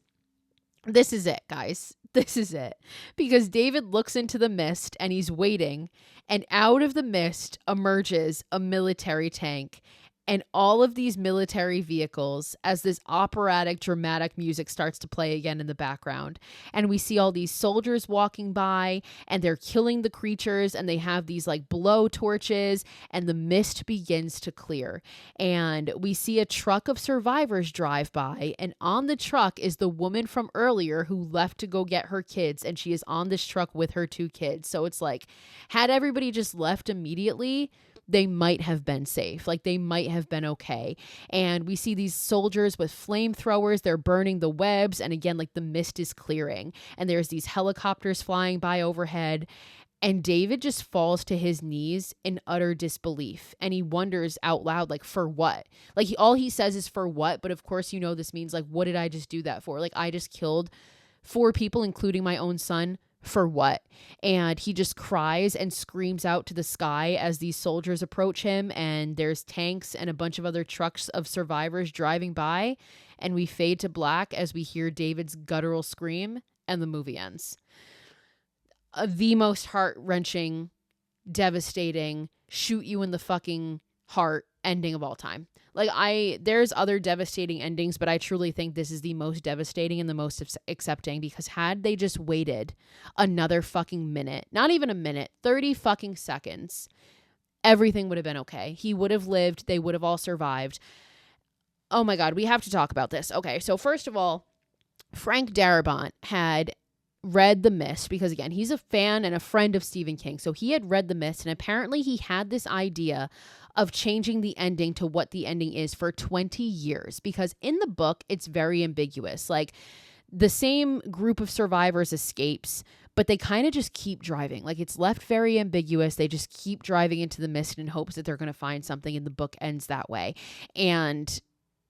it, guys. This is it. Because David looks into the mist and he's waiting. And out of the mist emerges a military tank. and all of these military vehicles as this operatic, dramatic music starts to play again in the background. And we see all these soldiers walking by and they're killing the creatures and they have these like blow torches and the mist begins to clear. And we see a truck of survivors drive by, and on the truck is the woman from earlier who left to go get her kids, and she is on this truck with her 2 kids. So it's like, had everybody just left immediately, they might have been safe. Like they might have been okay. And we see these soldiers with flamethrowers. They're burning the webs. And again, like the mist is clearing. And there's these helicopters flying by overhead. And David just falls to his knees in utter disbelief. And he wonders out loud, like, for what? Like all he says is for what? But of course, you know, this means like, what did I just do that for? Like I just killed 4 people, including my own son. For what? And he just cries and screams out to the sky as these soldiers approach him, and there's tanks and a bunch of other trucks of survivors driving by, and we fade to black as we hear David's guttural scream, and the movie ends. The most heart-wrenching, devastating, shoot you in the fucking heart ending of all time. Like there's other devastating endings, but I truly think this is the most devastating and the most accepting, because had they just waited another fucking minute, not even a minute, 30 fucking seconds, everything would have been okay. He would have lived. They would have all survived. Oh my God, we have to talk about this. Okay, so first of all, Frank Darabont had read The Mist, because again, he's a fan and a friend of Stephen King. So he had read The Mist, and apparently he had this idea of changing the ending to what the ending is for 20 years, because in the book, it's very ambiguous. Like the same group of survivors escapes, but they kind of just keep driving. Like it's left very ambiguous. They just keep driving into the mist in hopes that they're going to find something, and the book ends that way. And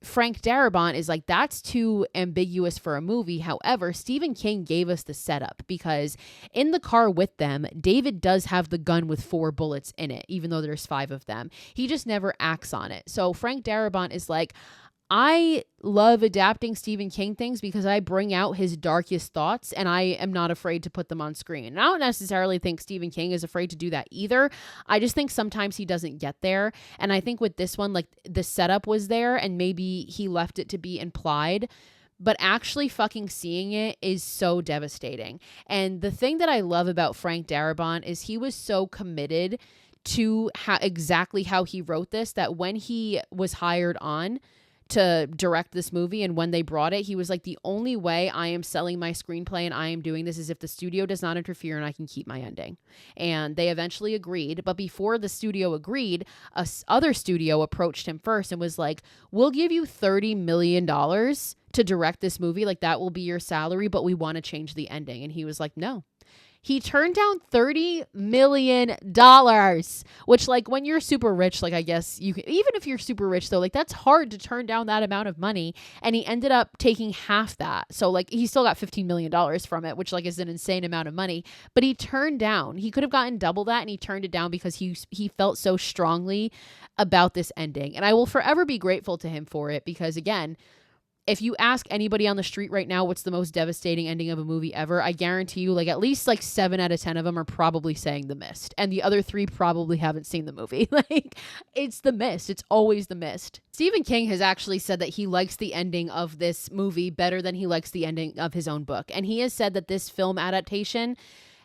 Frank Darabont is like, that's too ambiguous for a movie. However, Stephen King gave us the setup, because in the car with them, David does have the gun with 4 bullets in it, even though there's 5 of them. He just never acts on it. So Frank Darabont is like, I love adapting Stephen King things because I bring out his darkest thoughts, and I am not afraid to put them on screen. And I don't necessarily think Stephen King is afraid to do that either. I just think sometimes he doesn't get there. And I think with this one, like the setup was there and maybe he left it to be implied, but actually fucking seeing it is so devastating. And the thing that I love about Frank Darabont is he was so committed to exactly how he wrote this, that when he was hired on to direct this movie and when they brought it, he was like, the only way I am selling my screenplay and I am doing this is if the studio does not interfere and I can keep my ending. And they eventually agreed. But before the studio agreed, other studio approached him first and was like, we'll give you $30 million to direct this movie. Like that will be your salary, but we want to change the ending. And he was like, no. He turned down $30 million, which like when you're super rich, like I guess you can, even if you're super rich though, like that's hard to turn down that amount of money. And he ended up taking half that. So like he still got $15 million from it, which like is an insane amount of money, but he could have gotten double that, and he turned it down because he felt so strongly about this ending. And I will forever be grateful to him for it, because again, if you ask anybody on the street right now what's the most devastating ending of a movie ever, I guarantee you like at least like 7 out of 10 of them are probably saying The Mist. And the other 3 probably haven't seen the movie. Like it's The Mist. It's always The Mist. Stephen King has actually said that he likes the ending of this movie better than he likes the ending of his own book. And he has said that this film adaptation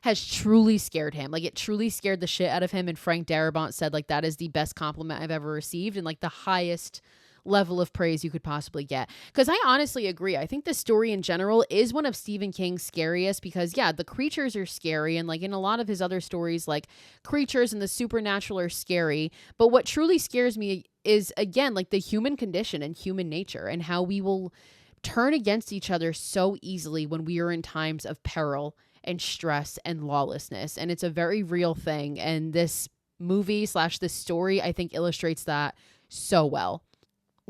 has truly scared him. Like it truly scared the shit out of him. And Frank Darabont said like that is the best compliment I've ever received and like the highest level of praise you could possibly get. Because I honestly agree. I think the story in general is one of Stephen King's scariest, because yeah, the creatures are scary, and like in a lot of his other stories, like creatures and the supernatural are scary, but what truly scares me is again like the human condition and human nature, and how we will turn against each other so easily when we are in times of peril and stress and lawlessness. And it's a very real thing, and this movie / this story I think illustrates that so well.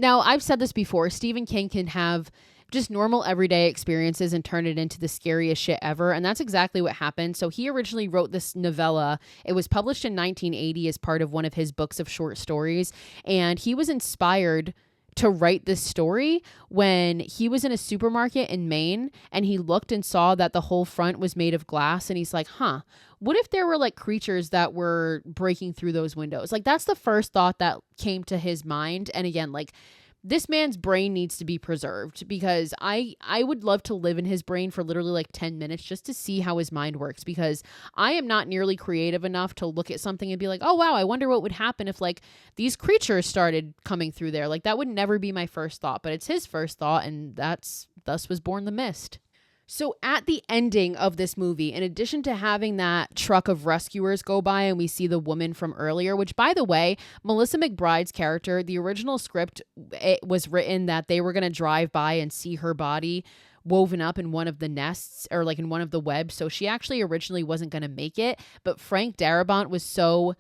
Now, I've said this before, Stephen King can have just normal everyday experiences and turn it into the scariest shit ever. And that's exactly what happened. So he originally wrote this novella. It was published in 1980 as part of one of his books of short stories. And he was inspired to write this story when he was in a supermarket in Maine and he looked and saw that the whole front was made of glass, and he's like, what if there were like creatures that were breaking through those windows? Like, that's the first thought that came to his mind. And again, like, this man's brain needs to be preserved, because I would love to live in his brain for literally like 10 minutes just to see how his mind works, because I am not nearly creative enough to look at something and be like, oh wow, I wonder what would happen if like these creatures started coming through there. Like, that would never be my first thought, but it's his first thought, and thus was born The Mist. So at the ending of this movie, in addition to having that truck of rescuers go by and we see the woman from earlier, which, by the way, Melissa McBride's character, the original script, it was written that they were going to drive by and see her body woven up in one of the nests, or like in one of the webs. So she actually originally wasn't going to make it, but Frank Darabont was so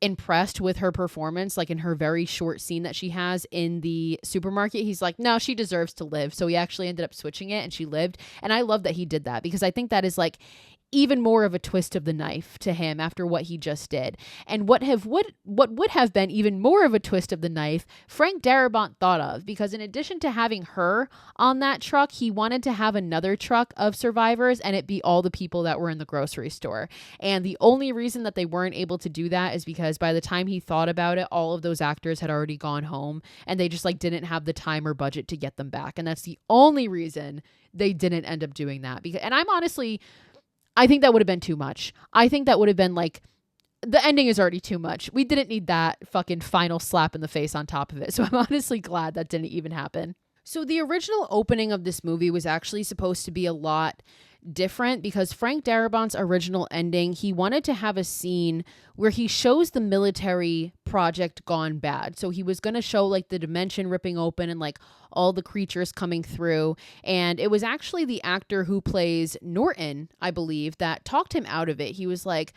impressed with her performance, like in her very short scene that she has in the supermarket. He's like, no, she deserves to live. So he actually ended up switching it and she lived. And I love that he did that, because I think that is like even more of a twist of the knife to him after what he just did. And what would have been even more of a twist of the knife, Frank Darabont thought of, because in addition to having her on that truck, he wanted to have another truck of survivors and it be all the people that were in the grocery store. And the only reason that they weren't able to do that is because by the time he thought about it, all of those actors had already gone home and they just like didn't have the time or budget to get them back. And that's the only reason they didn't end up doing that. And I think that would have been too much. I think that would have been like, the ending is already too much. We didn't need that fucking final slap in the face on top of it. So I'm honestly glad that didn't even happen. So the original opening of this movie was actually supposed to be a lot different, because Frank Darabont's original ending, he wanted to have a scene where he shows the military project gone bad. So he was going to show like the dimension ripping open and like all the creatures coming through. And it was actually the actor who plays Norton, I believe, that talked him out of it. He was like,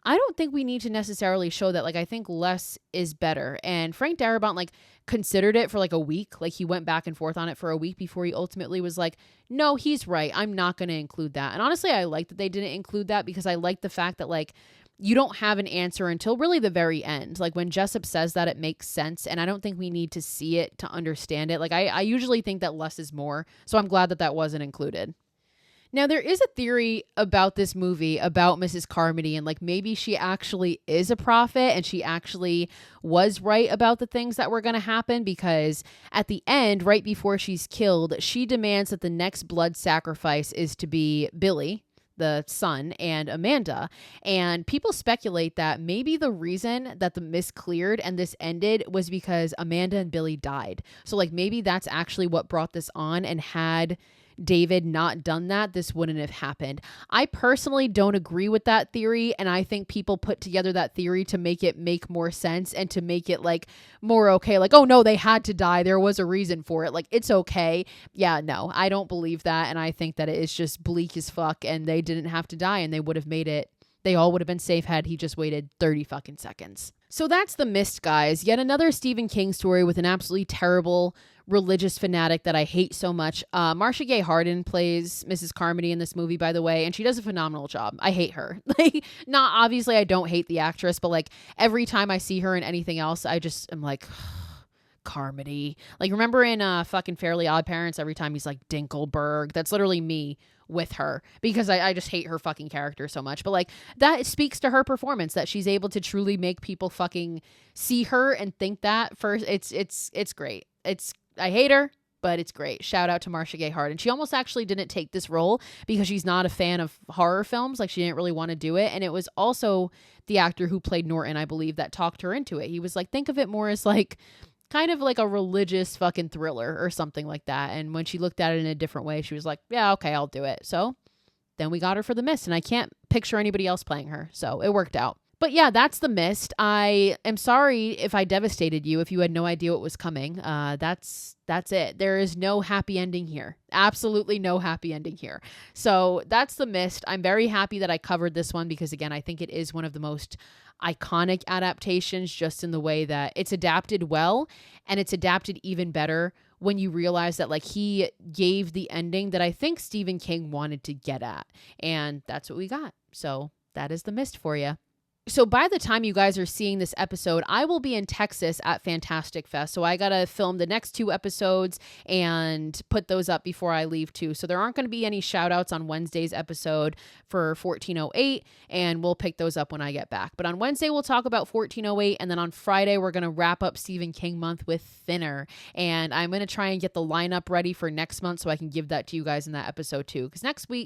I don't think we need to necessarily show that. Like, I think less is better. And Frank Darabont like considered it for like a week. Like, he went back and forth on it for a week before he ultimately was like, no, he's right. I'm not going to include that. And honestly, I like that they didn't include that, because I like the fact that like you don't have an answer until really the very end. Like, when Jessup says that, it makes sense. And I don't think we need to see it to understand it. Like, I usually think that less is more. So I'm glad that that wasn't included. Now, there is a theory about this movie about Mrs. Carmody, and like maybe she actually is a prophet and she actually was right about the things that were going to happen, because at the end, right before she's killed, she demands that the next blood sacrifice is to be Billy, the son, and Amanda. And people speculate that maybe the reason that the mist cleared and this ended was because Amanda and Billy died. So like maybe that's actually what brought this on, and had David not done that, this wouldn't have happened. I personally don't agree with that theory, and I think people put together that theory to make it make more sense and to make it like more okay. Like, oh no, they had to die. There was a reason for it. Like, it's okay. Yeah, no, I don't believe that, and I think that it is just bleak as fuck, and they didn't have to die, and they would have made it. They all would have been safe had he just waited 30 fucking seconds. So that's The Mist, guys. Yet another Stephen King story with an absolutely terrible religious fanatic that I hate so much. Marcia Gay Harden plays Mrs. Carmody in this movie, by the way, and she does a phenomenal job. I hate her. Like, not obviously I don't hate the actress, but like every time I see her in anything else, I just am like, Carmody. Like, remember in fucking Fairly Odd Parents, every time he's like Dinkelberg, that's literally me with her, because I just hate her fucking character so much. But like, that speaks to her performance, that she's able to truly make people fucking see her and think that first. It's great. I hate her, but it's great. Shout out to Marcia Gay Harden. She almost actually didn't take this role because she's not a fan of horror films. Like, she didn't really want to do it. And it was also the actor who played Norton, I believe, that talked her into it. He was like, think of it more as like kind of like a religious fucking thriller or something like that. And when she looked at it in a different way, she was like, yeah, okay, I'll do it. So then we got her for The Mist, and I can't picture anybody else playing her. So it worked out. But yeah, that's The Mist. I am sorry if I devastated you, if you had no idea what was coming. That's it. There is no happy ending here. Absolutely no happy ending here. So that's The Mist. I'm very happy that I covered this one, because again, I think it is one of the most iconic adaptations, just in the way that it's adapted well, and it's adapted even better when you realize that like he gave the ending that I think Stephen King wanted to get at, and that's what we got. So that is The Mist for you. So by the time you guys are seeing this episode, I will be in Texas at Fantastic Fest. So I got to film the next 2 episodes and put those up before I leave too. So there aren't going to be any shout outs on Wednesday's episode for 1408, and we'll pick those up when I get back. But on Wednesday, we'll talk about 1408. And then on Friday, we're going to wrap up Stephen King month with Thinner. And I'm going to try and get the lineup ready for next month so I can give that to you guys in that episode too. Because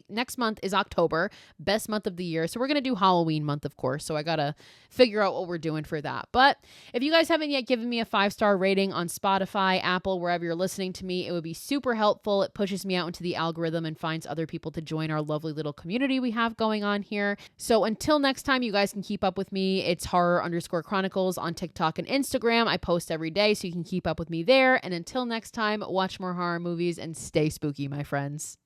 next month is October, best month of the year. So we're going to do Halloween month, of course. So I gotta figure out what we're doing for that. But if you guys haven't yet given me a 5-star rating on Spotify, Apple, wherever you're listening to me, it would be super helpful. It pushes me out into the algorithm and finds other people to join our lovely little community we have going on here. So until next time, you guys can keep up with me. It's horror_chronicles on TikTok and Instagram. I post every day, so you can keep up with me there. And until next time, watch more horror movies and stay spooky, my friends.